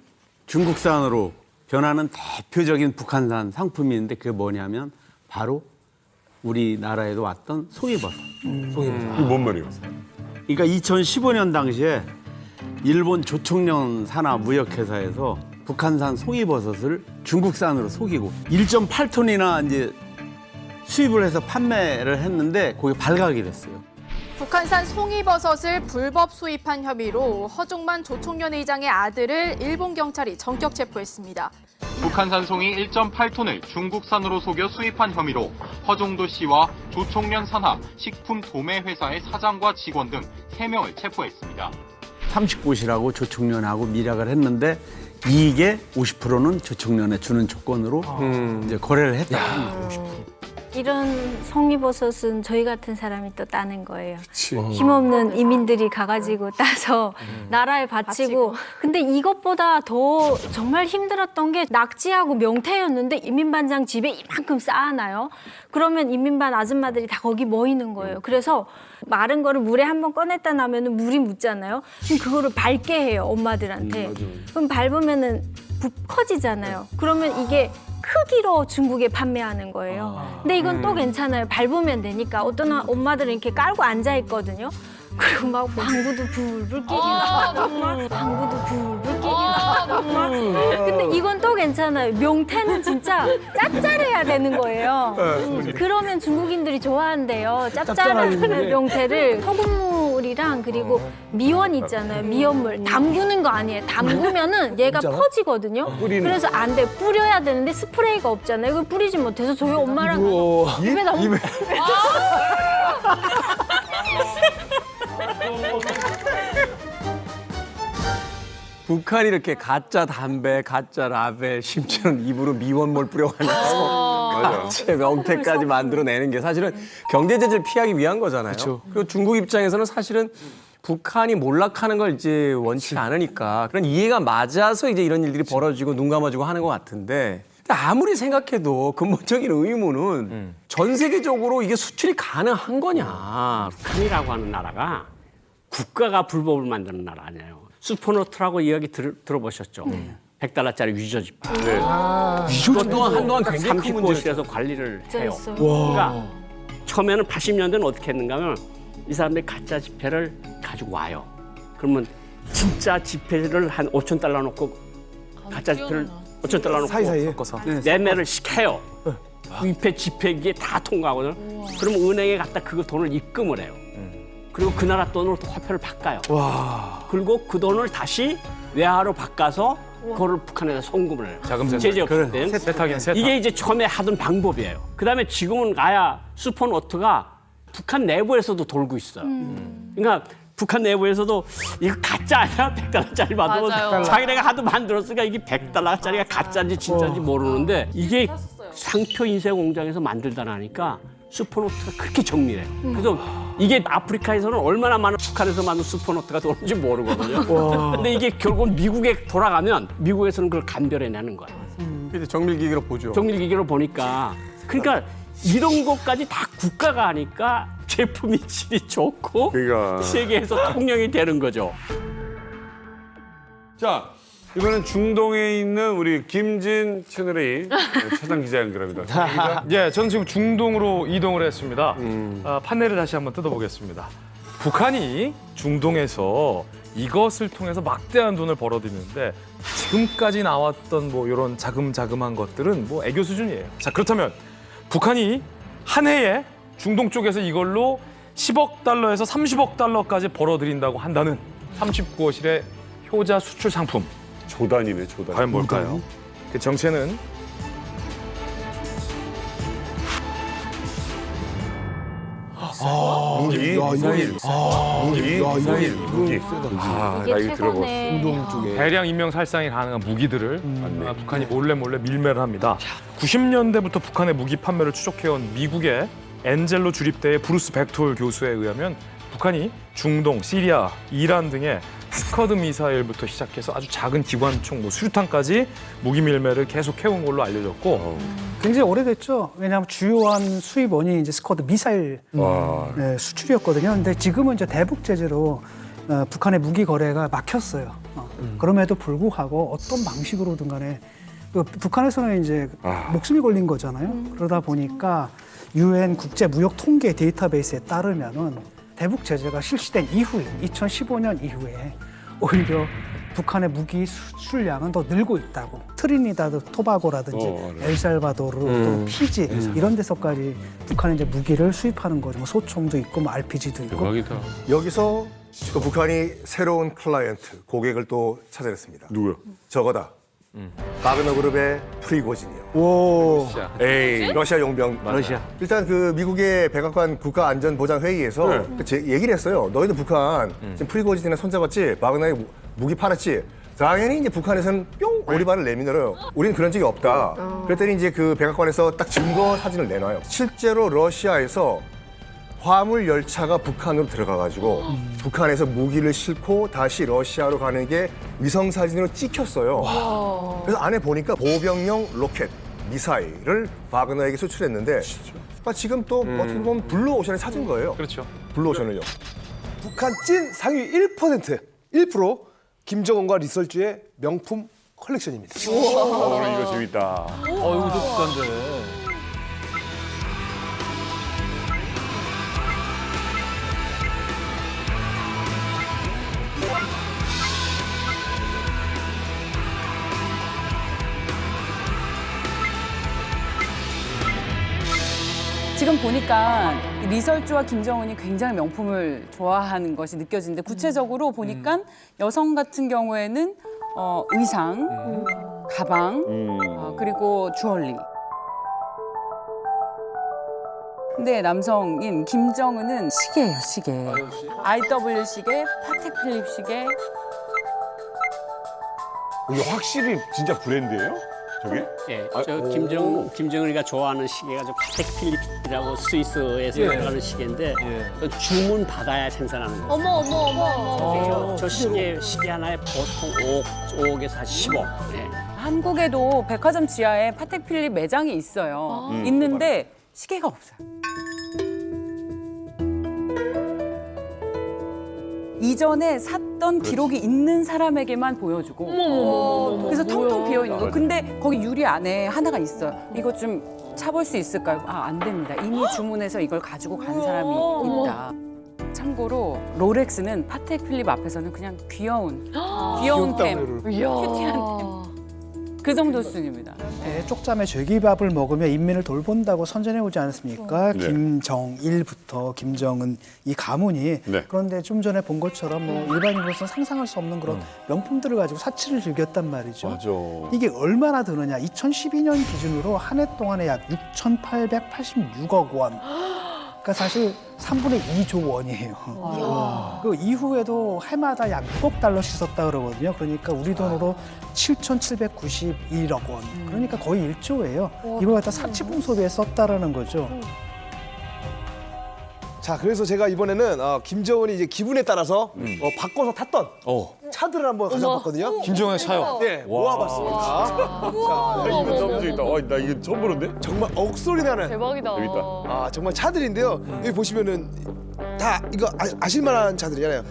중국산으로 변하는 대표적인 북한산 상품이 있는데 그게 뭐냐면 바로 우리나라에도 왔던 송이버섯. 송이버섯. 이게 뭔 말이에요? 그러니까 2015년 당시에 일본 조총련 산하무역회사에서 북한산 송이버섯을 중국산으로 속이고 1.8톤이나 이제 수입을 해서 판매를 했는데 거기 발각이 됐어요. 북한산 송이버섯을 불법 수입한 혐의로 허중만 조총련 의장의 아들을 일본 경찰이 전격 체포했습니다. 북한산 송이 1.8톤을 중국산으로 속여 수입한 혐의로 허종도 씨와 조총련 산하 식품 도매 회사의 사장과 직원 등 3명을 체포했습니다. 30곳이라고 조총련하고 밀약을 했는데 이익의 50%는 조총련에 주는 조건으로 이제 거래를 했다. 50%. 이런 송이버섯은 저희 같은 사람이 또 따는 거예요. 힘없는 이민들이 가가지고 따서 나라에 바치고. 근데 이것보다 더 정말 힘들었던 게 낙지하고 명태였는데 인민반장 집에 이만큼 쌓아놔요. 그러면 인민반 아줌마들이 다 거기 모이는 거예요. 그래서 마른 거를 물에 한번 꺼냈다 나면 물이 묻잖아요. 그럼 그거를 밟게 해요, 엄마들한테. 그럼 밟으면은 붓 커지잖아요. 그러면 이게 크기로 중국에 판매하는 거예요. 근데 이건 또 괜찮아요. 밟으면 되니까. 어떤 엄마들은 이렇게 깔고 앉아 있거든요. 그리고 막 방구도 불불 끼고 정말 방구도 불불 끼고 정말. 근데 이건 또 괜찮아요. 명태는 진짜 짭짤해야 되는 거예요. 그러면 중국인들이 좋아한대요. 짭짤한 명태를 소금물이랑 그리고 미원 있잖아요. 미원물 담그는 거 아니에요. 담그면은 얘가 퍼지거든요. 그래서 안 돼. 뿌려야 되는데 스프레이가 없잖아요. 이걸 뿌리지 못해서 저희 엄마랑 입에 너무 북한이 이렇게 가짜 담배, 가짜 라벨, 심지어는 입으로 미원물 뿌려가면서 가짜 명태까지 만들어내는 게 사실은 경제 제재를 피하기 위한 거잖아요. 그리고 중국 입장에서는 사실은 북한이 몰락하는 걸 이제 원치 않으니까 그런 이해가 맞아서 이제 이런 일들이 벌어지고 눈 감아주고 하는 것 같은데 아무리 생각해도 근본적인 의문은 전 세계적으로 이게 수출이 가능한 거냐. 북한이라고 하는 나라가 국가가 불법을 만드는 나라 아니에요. 슈퍼노트라고 이야기 들어보셨죠? 100달러짜리 위조 지폐. 위조 또한 한동안 굉장히 큰 30곳에서 관리를 해요. 있어요. 그러니까 처음에는 80년대는 어떻게 했는가 하면 이 사람들이 가짜 지폐를 가지고 와요. 그러면 진짜 지폐를 한 5,000달러 놓고 가짜 지폐를 5,000달러 놓고 사이사이에 매매를 시켜요. 위패 지폐기에 다 통과하거든요. 그러면 은행에 갖다 그 돈을 입금을 해요. 그리고 그 나라 돈으로 또 화폐를 바꿔요. 그리고 그 돈을 다시 외화로 바꿔서 그거를 북한에다 송금을 해요. 자금 제재 없을 때. 세탁이야, 세탁. 이게 이제 처음에 하던 방법이에요. 그다음에 지금은 아야 슈퍼노트가 북한 내부에서도 돌고 있어요. 그러니까 북한 내부에서도 이거 가짜 아니야? 100달러짜리 받으면 맞아요. 자기네가 하도 만들었으니까 이게 100달러짜리가 가짜인지 진짜인지 모르는데 이게 상표 인쇄 공장에서 만들다 나니까 슈퍼노트가 그렇게 정밀해요. 그래서 이게 아프리카에서는 얼마나 많은 북한에서 만든 슈퍼노트가 들어오는지 모르거든요. 근데 이게 결국은 미국에 돌아가면 미국에서는 그걸 감별해내는 거예요. 이제 정밀기계로 보죠. 정밀기계로 보니까 그러니까 이런 것까지 다 국가가 하니까 제품이 질이 좋고 그러니까. 세계에서 통용이 되는 거죠. 자, 이번엔 중동에 있는 우리 김진 채널A 차장 기자 연결합니다. 예, 저는 지금 중동으로 이동을 했습니다. 판넬을 다시 한번 뜯어보겠습니다. 북한이 중동에서 이것을 통해서 막대한 돈을 벌어들이는데 지금까지 나왔던 뭐 이런 자금자금한 것들은 뭐 애교 수준이에요. 자, 그렇다면 북한이 한 해에 중동 쪽에서 이걸로 10억 달러에서 30억 달러까지 벌어들인다고 한다는 39호실의 효자 수출 상품. 조단이네, 조단. 과연 뭘까요? 그 정체는 무기. 아, 나 이거 들어봤어. 대량 인명 살상이 가능한 무기들을 북한이 몰래 밀매를 합니다. 90년대부터 북한의 무기 판매를 추적해온 미국의 엔젤로 주립대의 브루스 벡톨 교수에 의하면 북한이 중동, 시리아, 이란 등의 스커드 미사일부터 시작해서 아주 작은 기관총, 수류탄까지 무기 밀매를 계속 해온 걸로 알려졌고 굉장히 오래됐죠. 왜냐하면 주요한 수입원이 이제 스쿼드 미사일 수출이었거든요. 근데 지금은 이제 대북 제재로 북한의 무기 거래가 막혔어요. 그럼에도 불구하고 어떤 방식으로든 간에 북한에서는 이제 목숨이 걸린 거잖아요. 그러다 보니까 UN 국제무역통계 데이터베이스에 따르면은 대북 제재가 실시된 이후에 2015년 이후에 오히려 북한의 무기 수출량은 더 늘고 있다고. 트리니다드 토바고라든지 엘살바도르 또 피지 이런 데서까지 북한이 이제 무기를 수입하는 거죠. 뭐 소총도 있고 뭐 RPG도 있고. 대박이다. 여기서 또 북한이 새로운 클라이언트, 고객을 또 찾아냈습니다. 누구요? 저거다. 바그너 그룹의 프리고진이요. 오. 에이. 러시아 용병. 러시아. 일단 그 미국의 백악관 국가안전보장회의에서 얘기를 했어요. 너희들 북한 지금 프리고진이나 손잡았지? 바그너에 무기 팔았지? 당연히 이제 북한에서는 뿅 오리발을 내밀어요. 우리는 그런 적이 없다. 그랬더니 이제 그 백악관에서 딱 증거 사진을 내놔요. 실제로 러시아에서 화물 열차가 북한으로 들어가가지고 북한에서 무기를 싣고 다시 러시아로 가는 게 위성 사진으로 찍혔어요. 그래서 안에 보니까 보병용 로켓, 미사일을 바그너에게 수출했는데 그러니까 지금 또 어떻게 보면 블루오션에 찾은 거예요. 그렇죠. 블루오션을요. 북한 찐 상위 1% 김정은과 리설주의 명품 컬렉션입니다. 오늘 이거 재밌다. 이거 비싼데. 보니까 리설주와 김정은이 굉장히 명품을 좋아하는 것이 느껴지는데 구체적으로 보니까 여성 같은 경우에는 의상, 가방, 그리고 주얼리. 근데 남성인 김정은은 시계예요, 시계. IW 시계, 파텍 필립 시계. 이게 확실히 진짜 브랜드예요? 저게? 예, 아, 저 오. 김정은이가 좋아하는 시계가 저 파텍 필립이라고 스위스에서 예. 들어가는 시계인데 그 주문 받아야 생산하는 거예요. 어머. 저 시계 하나에 보통 5억에서 한 10억. 예. 한국에도 백화점 지하에 파텍 필립 매장이 있어요. 있는데 시계가 없어요. 이전에 샀던 기록이 있는 사람에게만 보여주고 어머. 그래서 텅텅 뭐야. 비어있는 거. 근데 거기 유리 안에 하나가 있어요. 이거 좀 차볼 수 있을까요? 아, 안 됩니다. 이미 주문해서 이걸 가지고 간 사람이 있다. 참고로 롤렉스는 파텍 필립 앞에서는 그냥 귀여운 템, 큐티한 템. 그 정도 수준입니다. 네, 쪽잠에 죄기밥을 먹으며 인민을 돌본다고 선전해 오지 않았습니까? 네. 김정일부터 김정은 이 가문이 네. 그런데 좀 전에 본 것처럼 뭐 일반인으로서는 상상할 수 없는 그런 명품들을 가지고 사치를 즐겼단 말이죠. 맞아. 이게 얼마나 드느냐? 2012년 기준으로 한 해 동안에 약 6,886억 원. 그러니까 사실 3분의 2조 원이에요. 그 이후에도 해마다 약 6억 달러씩 썼다 그러거든요. 그러니까 우리 돈으로 7,791억 원. 그러니까 거의 1조예요. 이걸 갖다 사치품 소비에 썼다라는 거죠. 자, 그래서 제가 이번에는 김정은이 이제 기분에 따라서 바꿔서 탔던 차들을 한번 가져봤거든요. 김정은의 차요? 네, 모아봤습니다. 자, 이거 너무 재밌다. 나 이거 처음 보는데? 정말 억소리 나는. 대박이다. 여기 있다. 아, 정말 차들인데요. 여기 보시면은 다 이거 아실만한 차들이잖아요.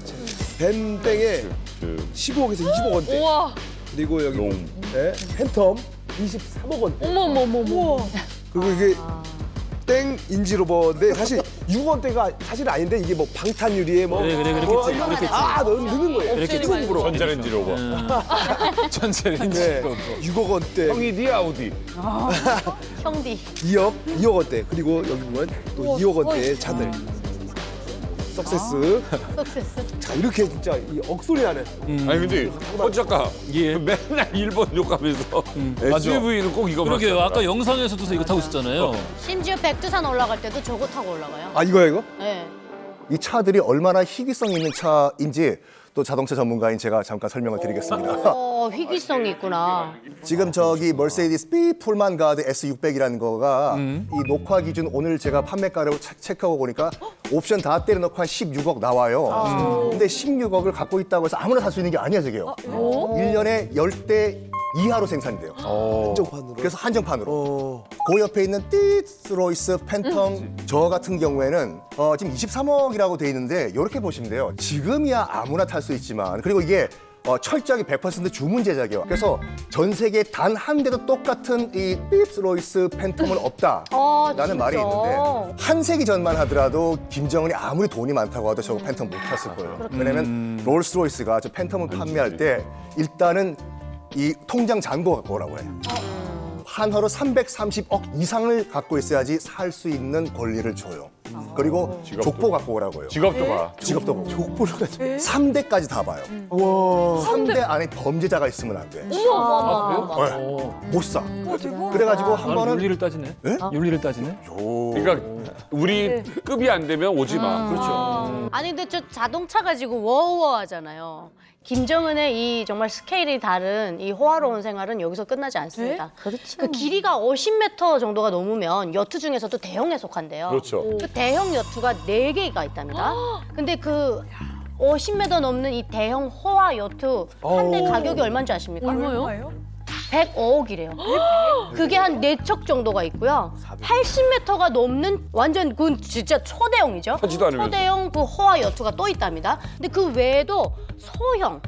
벤땡에 15억에서 20억 원대. 우와. 그리고 여기 네, 팬텀 23억 원대. 어머. 그리고 이게 땡 인지로버인데 사실 6억 원대가 사실 아닌데 이게 뭐 방탄 유리에 뭐 그렇겠지. 넣는 거예요. 그렇겠지. 전자레인지 로버. 네, 6억 원대. 형이 디 아우디. 형디. 2억 원대. 그리고 여기 보면 또 2억 원대의 차들. 석세스. 자, 이렇게 진짜 이 억소리 나는. 아니 근데 작가 맨날 일본 욕하면서 SUV는 꼭 이거만. 그러게요. 아까 영상에서도 이거 타고 있었잖아요. 심지어 백두산 올라갈 때도 저거 타고 올라가요. 아, 이거야 이거? 네. 이 차들이 얼마나 희귀성 있는 차인지 또 자동차 전문가인 제가 잠깐 설명을 드리겠습니다. 희귀성이 있구나. 지금 저기 머세디스 B 폴만 가드 S600이라는 거가 이 녹화 기준 오늘 제가 판매가를 체크하고 보니까 옵션 다 때려넣고 한 16억 나와요. 근데 16억을 갖고 있다고 해서 아무나 살 수 있는 게 아니야, 저게요. 1년에 10대 이하로 생산이 돼요. 한정판으로. 그래서 한정판으로. 그 옆에 있는 띠스로이스 팬텀 저 같은 경우에는 지금 23억이라고 돼 있는데 이렇게 보시면 돼요. 지금이야 아무나 탈 수 있지만 그리고 이게 철저하게 100% 주문 제작이에요. 그래서 전 세계 단 한 대도 똑같은 이 띠스로이스 팬텀은 없다라는 말이 있는데 한 세기 전만 하더라도 김정은이 아무리 돈이 많다고 해도 저거 팬텀 못 탔을 거예요. 왜냐면 롤스로이스가 저 팬텀을 판매할 때 일단은 이 통장 잔고 갖고 오라고 해요. 한화로 330억 이상을 갖고 있어야지 살 수 있는 권리를 줘요. 그리고 족보 갖고 오라고 해요. 직업도 봐. 직업도 보고. 족보를 가지고. 3대까지 다 봐요. 와. 3대 안에 범죄자가 있으면 안 돼. 어머. 못 사. 그래가지고 한 번은 윤리를 따지네. 네? 윤리를 따지네. 그러니까 우리 급이 안 되면 오지 마. 그렇죠. 아니 근데 저 자동차 가지고 워우워 하잖아요. 김정은의 이 정말 스케일이 다른 이 호화로운 생활은 여기서 끝나지 않습니다. 그렇죠. 그 길이가 50m 정도가 넘으면 여트 중에서도 대형에 속한대요. 그렇죠. 그 대형 여트가 4개가 있답니다. 근데 그 50m 넘는 이 대형 호화 여트 한 대 가격이 얼마인 줄 아십니까? 얼마요? 105억이래요. 그게 한 4척 정도가 있고요. 80m가 넘는 완전 그 진짜 초대형이죠. 하지도 않으면서. 초대형 그 호화 여트가 또 있답니다. 근데 그 외에도 소형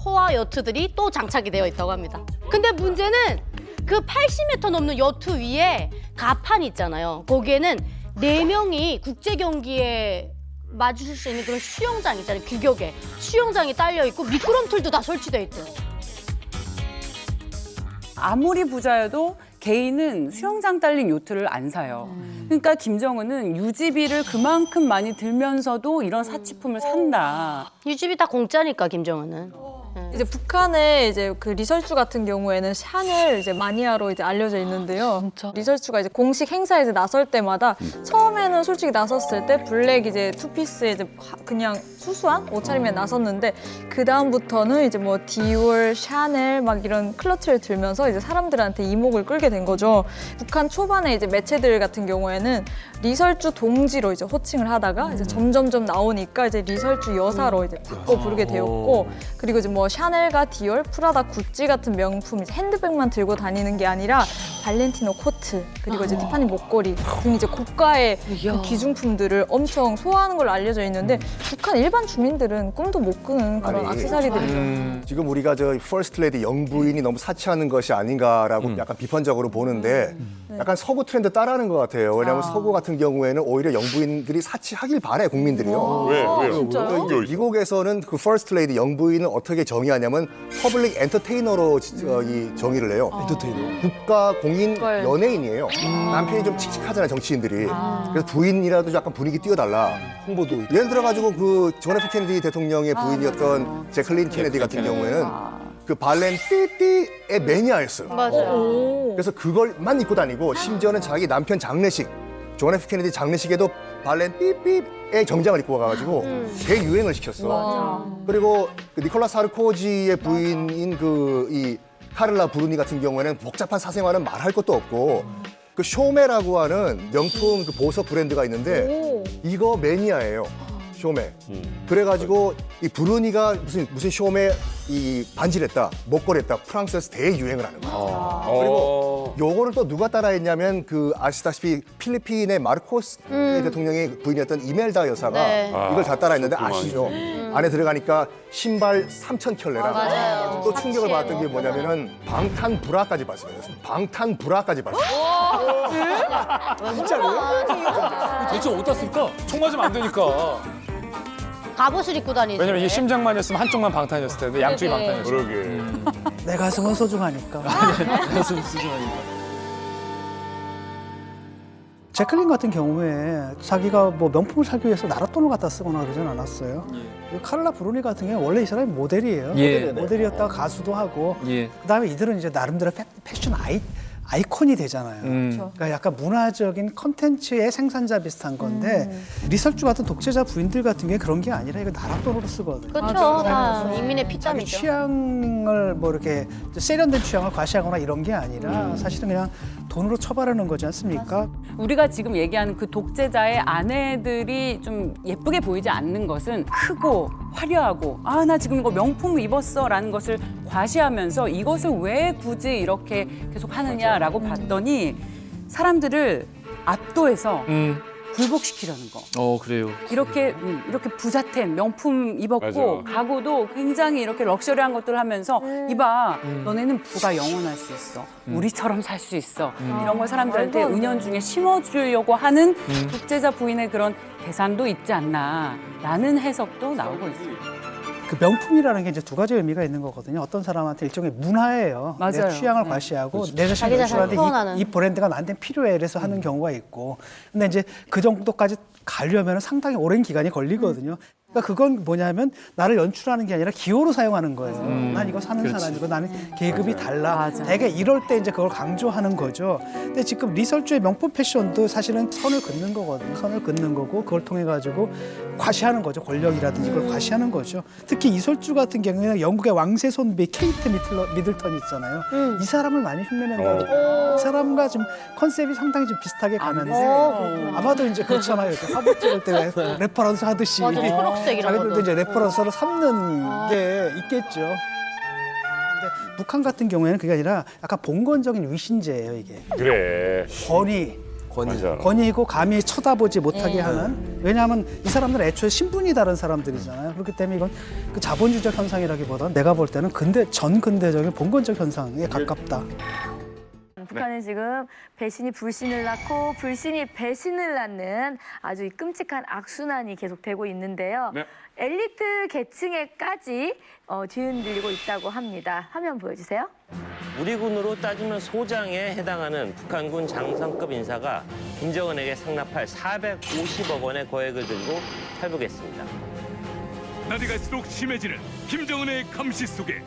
호화 여트들이 또 장착이 되어 있다고 합니다. 근데 문제는 그 80m 넘는 여트 위에 가판 있잖아요. 거기에는 4명이 국제 경기에 마주칠 수 있는 그런 수영장 있잖아요. 규격에 수영장이 딸려 있고 미끄럼틀도 다 설치돼 있대요. 아무리 부자여도 개인은 수영장 딸린 요트를 안 사요. 그러니까 김정은은 유지비를 그만큼 많이 들면서도 이런 사치품을 산다. 유지비 다 공짜니까 김정은은. 이제 북한의 이제 그 리설주 같은 경우에는 샤넬 이제 마니아로 이제 알려져 있는데요. 리설주가 이제 공식 행사에 이제 나설 때마다 처음에는 솔직히 나섰을 때 블랙 이제 투피스에 이제 그냥 수수한 옷차림에 나섰는데 그 다음부터는 이제 뭐 디올, 샤넬 막 이런 클러치를 들면서 이제 사람들한테 이목을 끌게 된 거죠. 북한 초반에 이제 매체들 같은 경우에는 리설주 동지로 이제 호칭을 하다가 이제 점점점 나오니까 이제 리설주 여사로 이제 바꿔 부르게 되었고 그리고 이제 뭐 샤넬과 디올, 프라다, 구찌 같은 명품 이제 핸드백만 들고 다니는 게 아니라 발렌티노 코트 그리고 이제 티파니 목걸이 등 이제 고가의 그 기중품들을 엄청 소화하는 걸로 알려져 있는데 북한 일반 주민들은 꿈도 못 꾸는 그런 액세서리들이죠. 지금 우리가 저 퍼스트 레디 영부인이 너무 사치하는 것이 아닌가라고 약간 비판적으로 보는데 약간 서구 트렌드 따라하는 것 같아요. 왜냐하면 서구 같은 경우에는 오히려 영부인들이 사치하길 바래 국민들이요. 왜요? 진짜요? 미국에서는 그 퍼스트 레디 영부인은 어떻게 정의하냐면 퍼블릭 엔터테이너로 이 정의를 해요. 엔터테이너. 국가 공인 연예인이에요. 남편이 좀 칙칙하잖아요 정치인들이. 그래서 부인이라도 약간 분위기 띄워달라. 홍보도. 예를 들어가지고 그 존 F 케네디 대통령의 부인이었던 제클린 케네디 같은 경우에는 그 발렌 띠띠의 매니아였어요. 맞아. 그래서 그걸만 입고 다니고 심지어는 자기 남편 장례식, 존 F 케네디 장례식에도 발렌 삐삐의 정장을 입고 가가지고 대유행을 시켰어. 그리고 그 니콜라 사르코지의 부인인 그 이 카를라 브루니 같은 경우에는 복잡한 사생활은 말할 것도 없고 그 쇼메라고 하는 명품 그 보석 브랜드가 있는데 이거 매니아예요. 쇼메. 그래가지고 이 브루니가 무슨 쇼메 이 반지를 했다, 목걸이 했다, 프랑스에서 대유행을 하는 거야. 그리고 요거를 또 누가 따라했냐면 그 아시다시피 필리핀의 마르코스 대통령의 부인이었던 이멜다 여사가 이걸 다 따라했는데 아시죠? 안에 들어가니까 신발 3,000켤레라. 또 충격을 받았던 게 뭐냐면은 방탄 브라까지 봤어요. 방탄 브라까지 봤어요. 진짜로요? 대체 어디다 쓸까? 총 맞으면 안 되니까. 갑옷을 입고 다니지. 왜냐면 이게 심장만이었으면 한쪽만 방탄이었을 텐데 양쪽이 방탄이었어. 그러게. 내 가슴은 소중하니까. 가슴 소중하니까. 제클린 같은 경우에 자기가 뭐 명품을 사기 위해서 나랏돈을 갖다 쓰거나 그러진 않았어요. 카를라 브루니 같은 경우는 원래 이 사람이 모델이에요. 모델이었다가 가수도 하고 그다음에 이들은 이제 나름대로 패션 아이콘이 되잖아요. 그러니까 약간 문화적인 컨텐츠의 생산자 비슷한 건데 리설주 같은 독재자 부인들 같은 경우에 그런 게 아니라 이거 나랏돈으로 쓰거든요. 그렇죠. 다 인민의 피땀이죠. 자기 취향을 뭐 이렇게 세련된 취향을 과시하거나 이런 게 아니라 사실은 그냥 돈으로 처벌하는 거지 않습니까? 우리가 지금 얘기하는 그 독재자의 아내들이 좀 예쁘게 보이지 않는 것은 크고 화려하고 아, 나 지금 이거 명품을 입었어라는 것을 과시하면서 이것을 왜 굳이 이렇게 계속 하느냐라고 봤더니 사람들을 압도해서 굴복시키려는 거. 그래요. 이렇게 부자템, 명품 입었고 가구도 굉장히 이렇게 럭셔리한 것들을 하면서 이봐, 너네는 부가 영원할 수 있어. 우리처럼 살 수 있어. 이런 걸 사람들한테 은연중에 심어주려고 하는 독재자 부인의 그런 계산도 있지 않나라는 해석도 나오고 있습니다. 그 명품이라는 게 이제 두 가지 의미가 있는 거거든요. 어떤 사람한테 일종의 문화예요. 맞아요. 내 취향을 과시하고 내 자신을 노출하는데 이 브랜드가 나한테 필요해 이래서 하는 경우가 있고. 근데 이제 그 정도까지 가려면 상당히 오랜 기간이 걸리거든요. 그러니까 그건 뭐냐면 나를 연출하는 게 아니라 기호로 사용하는 거예요. 난 이거 사는 사람이고 나는 계급이 달라. 되게 이럴 때 이제 그걸 강조하는 거죠. 근데 지금 리설주의 명품 패션도 사실은 선을 긋는 거거든요. 선을 긋는 거고 그걸 통해 가지고 과시하는 거죠. 권력이라든지 그걸 과시하는 거죠. 특히 이설주 같은 경우에는 영국의 왕세 손비 케이트 미들턴 있잖아요. 이 사람을 많이 흉내낸 거예요. 이 사람과 지금 컨셉이 상당히 좀 비슷하게 가는데 아마도 이제 그렇잖아요. 화보 찍을 때 레퍼런스 하듯이. 자기들도 이제 레퍼런스를 삼는 게 있겠죠. 근데 북한 같은 경우에는 그게 아니라 약간 봉건적인 위신제예요, 이게. 그래. 권위이고 감히 쳐다보지 못하게 하는. 왜냐하면 이 사람들은 애초에 신분이 다른 사람들이잖아요. 그렇기 때문에 이건 그 자본주의적 현상이라기보다는 내가 볼 때는 전 근대적인 봉건적 현상에 가깝다. 북한은 지금 배신이 불신을 낳고 불신이 배신을 낳는 아주 끔찍한 악순환이 계속되고 있는데요. 네. 엘리트 계층에까지 뒤흔들리고 있다고 합니다. 화면 보여주세요. 우리 군으로 따지면 소장에 해당하는 북한군 장성급 인사가 김정은에게 상납할 450억 원의 거액을 들고 탈북했습니다. 날이 갈수록 심해지는 김정은의 감시 속에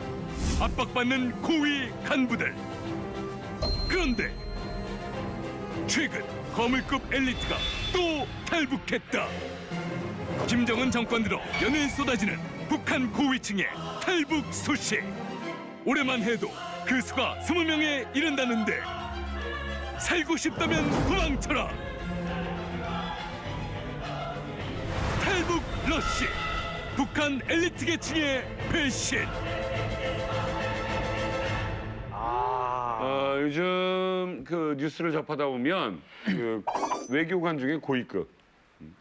압박받는 고위 간부들. 그런데 최근 거물급 엘리트가 또 탈북했다. 김정은 정권 들어 연일 쏟아지는 북한 고위층의 탈북 소식. 올해만 해도 그 수가 20명에 이른다는데 살고 싶다면 도망쳐라. 탈북 러시. 북한 엘리트 계층의 배신. 요즘 그 뉴스를 접하다 보면 그 외교관 중에 고위급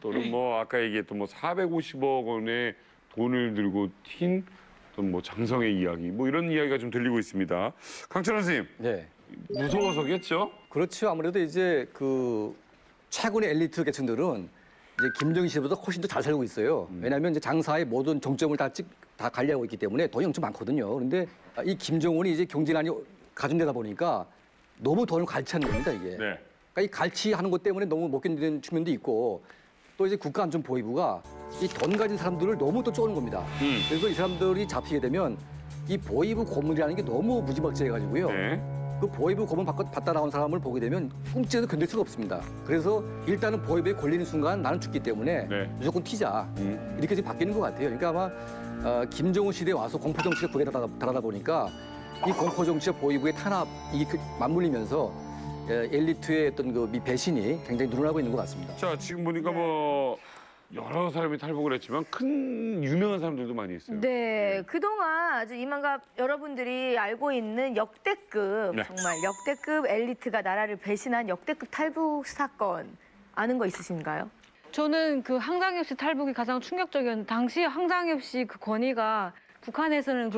또는 뭐 아까 얘기했던 뭐 450억 원의 돈을 들고 튄 어떤 뭐 장성의 이야기 뭐 이런 이야기가 좀 들리고 있습니다. 강철원 선생님. 네. 무서워서겠죠? 그렇죠. 아무래도 이제 그 최근의 엘리트 계층들은 이제 김정일 씨보다 훨씬 더 잘 살고 있어요. 왜냐하면 이제 장사의 모든 정점을 다 관리하고 있기 때문에 돈이 엄청 많거든요. 그런데 이 김정은이 이제 경제난이 가중되다 보니까 너무 돈을 갈취하는 겁니다, 이게. 네. 그러니까 이 갈취하는 것 때문에 너무 못 견디는 측면도 있고 또 이제 국가안전보위부가 이 돈 가진 사람들을 너무 또 쪼는 겁니다. 그래서 이 사람들이 잡히게 되면 이 보위부 고문이라는 게 너무 무지막지해가지고요. 그 보위부 고문 받다 나온 사람을 보게 되면 꿈쩍도 견딜 수가 없습니다. 그래서 일단은 보위부에 걸리는 순간 나는 죽기 때문에 무조건 튀자. 이렇게 지금 바뀌는 것 같아요. 그러니까 아마 김정은 시대에 와서 공포정치가 북에 달하다 보니까 이 공포정치와 보위부의 탄압이 맞물리면서 엘리트의 어떤 그 배신이 굉장히 늘어나고 있는 것 같습니다. 자, 지금 보니까 뭐 여러 사람이 탈북을 했지만 큰 유명한 사람들도 많이 있어요. 네, 그동안 아주 이만갑 여러분들이 알고 있는 역대급, 네. 정말 역대급 엘리트가 나라를 배신한 역대급 탈북 사건 아는 거 있으신가요? 저는 그 황장엽 씨 탈북이 가장 충격적이었는데 당시 황장엽 씨 그 권위가 북한에서는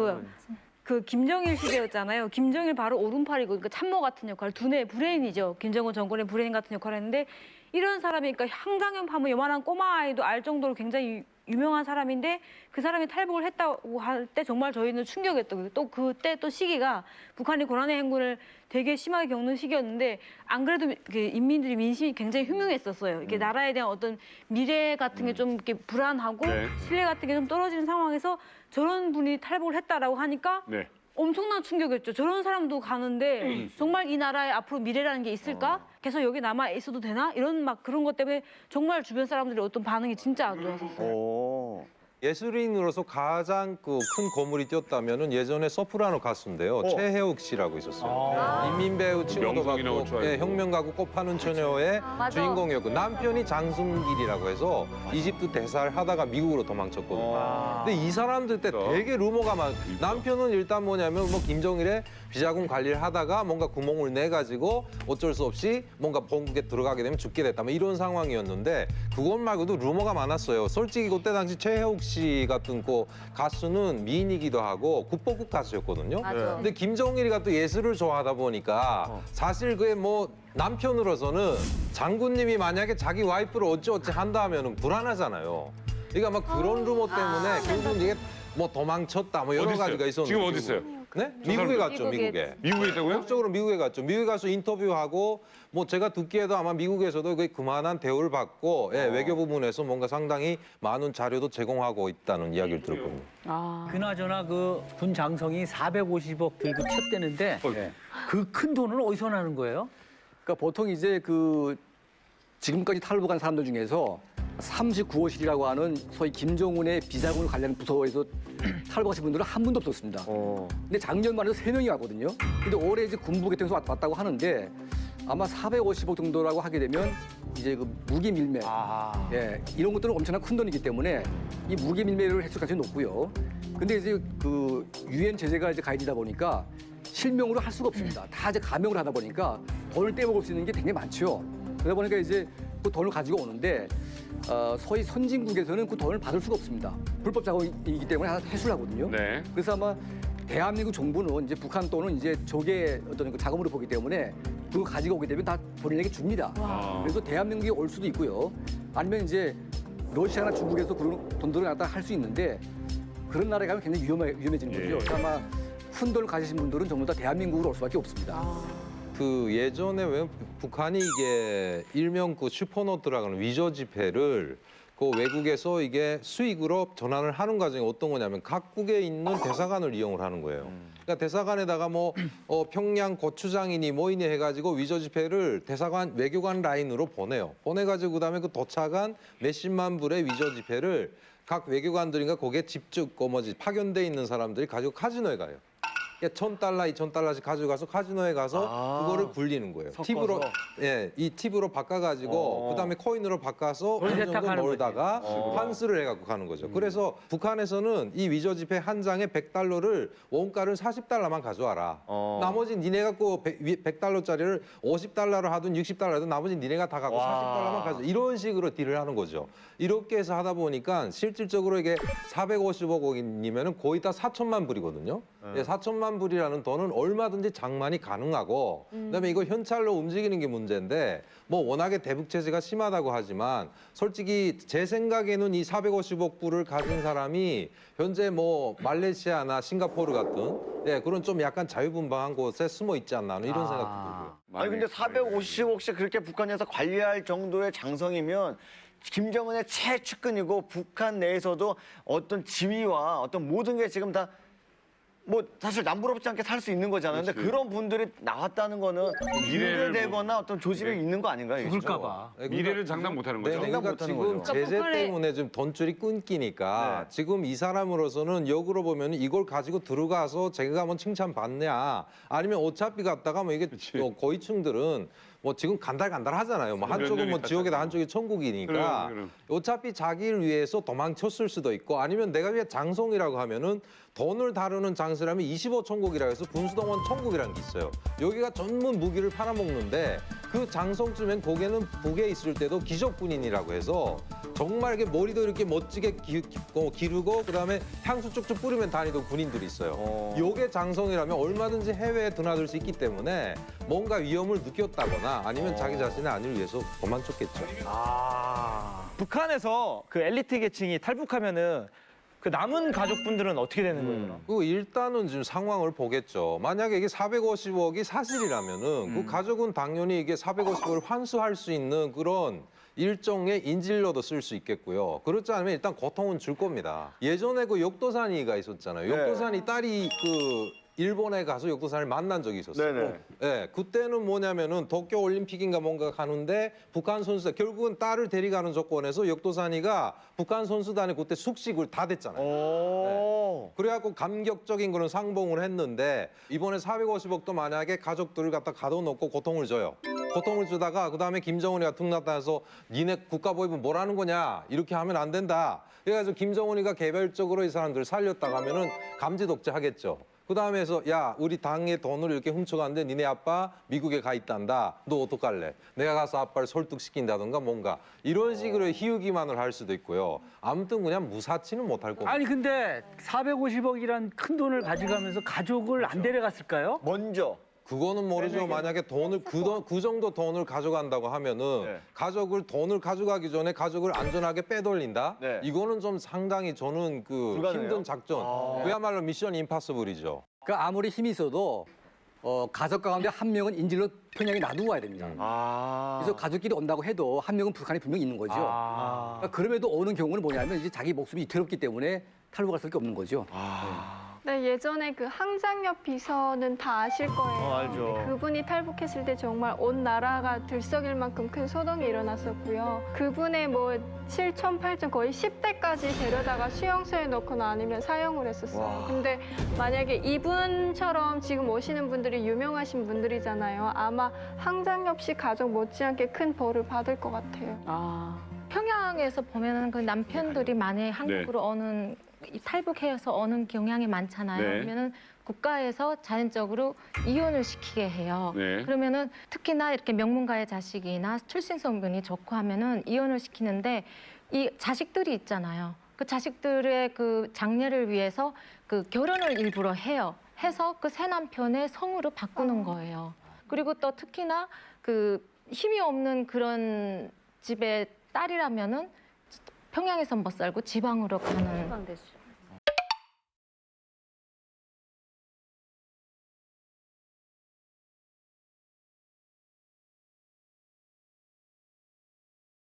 그 김정일 시대였잖아요. 김정일 바로 오른팔이고 그러니까 참모 같은 역할, 두뇌 브레인이죠. 김정은 정권의 브레인 같은 역할을 했는데 이런 사람이 그러니까 황장엽 하면 요만한 꼬마 아이도 알 정도로 굉장히 유명한 사람인데 그 사람이 탈북을 했다고 할 때 정말 저희는 충격이었던 또 그때 또 시기가 북한이 고난의 행군을 되게 심하게 겪는 시기였는데 안 그래도 인민들이 민심이 굉장히 흉흉했었어요. 이게 나라에 대한 어떤 미래 같은 게 좀 이렇게 불안하고 신뢰 같은 게 좀 떨어지는 상황에서 저런 분이 탈북을 했다라고 하니까 엄청난 충격이었죠. 저런 사람도 가는데 정말 이 나라에 앞으로 미래라는 게 있을까? 계속 여기 남아 있어도 되나? 이런 막 그런 것 때문에 정말 주변 사람들의 어떤 반응이 진짜 안 좋았었어요. 예술인으로서 가장 큰 거물이 뛰었다면은 예전에 소프라노 가수인데요. 최혜욱 씨라고 있었어요. 인민배우 친구도 받고 혁명가구 꽃파는 처녀의 주인공이었고 남편이 장순길이라고 해서 이집트 대사를 하다가 미국으로 도망쳤거든요. 근데 이 사람들 때 되게 루머가 남편은 일단 뭐냐면 뭐 김정일의 비자금 관리를 하다가 뭔가 구멍을 내가지고 어쩔 수 없이 뭔가 본국에 들어가게 되면 죽게 됐다 뭐 이런 상황이었는데 그것 말고도 루머가 많았어요. 솔직히 그때 당시 최혜욱 씨 같은 가수는 미인이기도 하고 국보급 가수였거든요. 맞아. 근데 김정일이가 또 예술을 좋아하다 보니까 사실 그게 뭐 남편으로서는 장군님이 만약에 자기 와이프를 어찌어찌 한다 하면은 불안하잖아요. 그러니까 막 그런 루머 때문에 결국 이게 뭐 도망쳤다 뭐 여러 가지가 있었는데 지금 어디 있어요? 네? 미국에 갔죠, 미국에. 미국에 있다고요? 본격적으로 미국에 갔죠. 미국에 가서 인터뷰하고 뭐 제가 듣기에도 아마 미국에서도 그만한 대우를 받고 외교 부분에서 뭔가 상당히 많은 자료도 제공하고 있다는 이야기를 들었거든요. 그나저나 그 군 장성이 450억 들고 튀었대는데 그 큰 돈은 어디서 나는 거예요? 그러니까 보통 이제 지금까지 탈북한 사람들 중에서 39호실이라고 하는 소위 김정은의 비자금을 관련 부서에서 탈북하신 분들은 한 분도 없었습니다. 근데 작년만 해도 3명이 왔거든요. 근데 올해 이제 군부 개통에서 왔다고 하는데 아마 450억 정도라고 하게 되면 이제 그 무기 밀매, 이런 것들은 엄청난 큰 돈이기 때문에 이 무기 밀매를 했을 가능성이 높고요. 근데 이제 그 유엔 제재가 이제 가해지다 보니까 실명으로 할 수가 없습니다. 다 이제 가명을 하다 보니까 돈을 떼먹을 수 있는 게 굉장히 많죠. 그러다 보니까 이제 그 돈을 가지고 오는데 소위 선진국에서는 그 돈을 받을 수가 없습니다. 불법 자금이기 때문에 해수를 하거든요. 그래서 아마 대한민국 정부는 이제 북한 돈은 이제 적의 어떤 그 자금으로 보기 때문에 그거 가지고 오게 되면 다 본인에게 줍니다. 그래서 대한민국에 올 수도 있고요. 아니면 이제 러시아나 중국에서 그런 돈들을 갖다 할 수 있는데 그런 나라에 가면 굉장히 위험해지는 거죠. 그래서 아마 큰 돈을 가지신 분들은 전부 다 대한민국으로 올 수밖에 없습니다. 그 예전에 왜 북한이 이게 일명 그 슈퍼노트라고 하는 위조 지폐를 그 외국에서 이게 수익으로 전환을 하는 과정이 어떤 거냐면 각국에 있는 대사관을 이용을 하는 거예요. 그러니까 대사관에다가 뭐 평양 고추장이니 뭐이니 해가지고 위조 지폐를 대사관 외교관 라인으로 보내요. 보내가지고 그다음에 그 도착한 몇십만 불의 위조 지폐를 각 외교관들인가 거기에 집중 파견돼 있는 사람들이 가지고 카지노에 가요. $1,000, $2,000씩 가져가서 카지노에 가서 그거를 굴리는 거예요. 섞어서? 팁으로, 예, 이 팁으로 바꿔가지고 그다음에 코인으로 바꿔서 어느 정도 세탁하는 넣다가 거지. 환수를 해갖고 가는 거죠. 그래서 북한에서는 이 위조 지폐 한 장에 $100를 원가를 $40만 가져와라. 나머지 니네 갖고 $100짜리를 $50로 하든 $60로 하든 나머지 니네가 다 갖고 $40만 가져. 이런 식으로 딜을 하는 거죠. 이렇게 해서 하다 보니까 실질적으로 이게 450억 원이면은 거의 다 4천만 불이거든요. 4천만 불이라는 돈은 얼마든지 장만이 가능하고 그다음에 이거 현찰로 움직이는 게 문제인데 뭐 워낙에 대북 제재가 심하다고 하지만 솔직히 제 생각에는 이 450억 불을 가진 사람이 현재 뭐 말레이시아나 싱가포르 같은 그런 좀 약간 자유분방한 곳에 숨어 있지 않나 하는 이런 생각도 들고요. 아니 근데 450억씩 그렇게 북한에서 관리할 정도의 장성이면 김정은의 최측근이고 북한 내에서도 어떤 지위와 어떤 모든 게 지금 다 뭐 사실 남부럽지 않게 살 수 있는 거잖아요. 근데 그런 분들이 나왔다는 거는 미래를 유괴되거나 어떤 조짐이 있는 거 아닌가요? 죽을까봐. 미래를 장담 못하는 거죠. 그러니까 지금 제재 때문에 좀 돈줄이 끊기니까 지금 이 사람으로서는 역으로 보면 이걸 가지고 들어가서 제가 한번 칭찬받냐 아니면 어차피 갔다가 뭐 이게 또 고위층들은 뭐 지금 간달간달하잖아요. 뭐 한쪽은 뭐 지옥이다 한쪽이 천국이니까 어차피 자기를 위해서 도망쳤을 수도 있고 아니면 내가 위해 장송이라고 하면은 돈을 다루는 장사라면 25천국이라고 해서 분수동원 천국이라는 게 있어요. 여기가 전문 무기를 팔아먹는데 그 장성쯤엔 거기는 북에 있을 때도 기적군인이라고 해서 정말 이렇게 머리도 이렇게 멋지게 기르고 그다음에 향수 쭉쭉 뿌리면 다니던 군인들이 있어요. 요게 장성이라면 얼마든지 해외에 드나들 수 있기 때문에 뭔가 위험을 느꼈다거나 아니면 자기 자신의 안위를 위해서 도망쳤겠죠. 북한에서 그 엘리트 계층이 탈북하면은 그 남은 가족분들은 어떻게 되는 거예요? 그 일단은 지금 상황을 보겠죠. 만약에 이게 450억이 사실이라면은 그 가족은 당연히 이게 450억을 환수할 수 있는 그런 일종의 인질로도 쓸 수 있겠고요. 그렇지 않으면 일단 고통은 줄 겁니다. 예전에 그 욕도산이가 있었잖아요. 욕도산이 딸이 그 일본에 가서 욕도산을 만난 적이 있었어요. 네, 그때는 뭐냐면은 도쿄 올림픽인가 뭔가 가는데 북한 선수단 결국은 딸을 데려가는 조건에서 욕도산이가 북한 선수단에 그때 숙식을 다 됐잖아요. 네. 그래갖고 감격적인 그런 상봉을 했는데 이번에 450억도 만약에 가족들을 갖다 가둬놓고 고통을 줘요. 고통을 주다가 그다음에 김정은이가 툭 나타나서 니네 국가보위부 뭐라는 거냐 이렇게 하면 안 된다. 그래가지고 김정은이가 개별적으로 이 사람들을 살렸다가 하면은 감지 독재하겠죠. 그 다음에서 야 우리 당의 돈을 이렇게 훔쳐갔는데 니네 아빠 미국에 가 있단다. 너 어떡할래? 내가 가서 아빠를 설득시킨다던가 뭔가 이런 식으로 희우기만을 할 수도 있고요. 아무튼 그냥 무사치는 못할 겁니다. 아니 근데 450억이란 큰 돈을 가져가면서 가족을 안 데려갔을까요? 먼저. 그거는 모르죠. 만약에 돈을 그 정도 돈을 가져간다고 하면은 가족을 돈을 가져가기 전에 가족을 안전하게 빼돌린다. 이거는 좀 상당히 저는 그 불가능해요? 힘든 작전. 그야말로 미션 임파서블이죠. 그 아무리 힘이 있어도 가족 가운데 한 명은 인질로 편하게 놔두고 와야 됩니다. 그래서 가족끼리 온다고 해도 한 명은 북한에 분명히 있는 거죠. 그러니까 그럼에도 오는 경우는 뭐냐면 이제 자기 목숨이 위태롭기 때문에 탈북할 수밖에 없는 거죠. 네, 예전에 그 항장엽 비서는 다 아실 거예요. 알죠. 네, 그분이 탈북했을 때 정말 온 나라가 들썩일 만큼 큰 소동이 일어났었고요. 그분의 뭐 7천, 8천 거의 10대까지 데려다가 수용소에 넣거나 아니면 사형을 했었어요. 근데 만약에 이분처럼 지금 오시는 분들이 유명하신 분들이잖아요. 아마 항장엽 씨 가족 못지않게 큰 벌을 받을 것 같아요. 평양에서 보면은 그 남편들이 만약에 한국으로 오는 탈북해서 오는 경향이 많잖아요. 그러면은 국가에서 자연적으로 이혼을 시키게 해요. 그러면은 특히나 이렇게 명문가의 자식이나 출신 성분이 좋고 하면은 이혼을 시키는데 이 자식들이 있잖아요. 그 자식들의 그 장래를 위해서 그 결혼을 일부러 해요. 해서 그 새 남편의 성으로 바꾸는 거예요. 그리고 또 특히나 그 힘이 없는 그런 집의 딸이라면은 평양에서 못 살고 지방으로 가는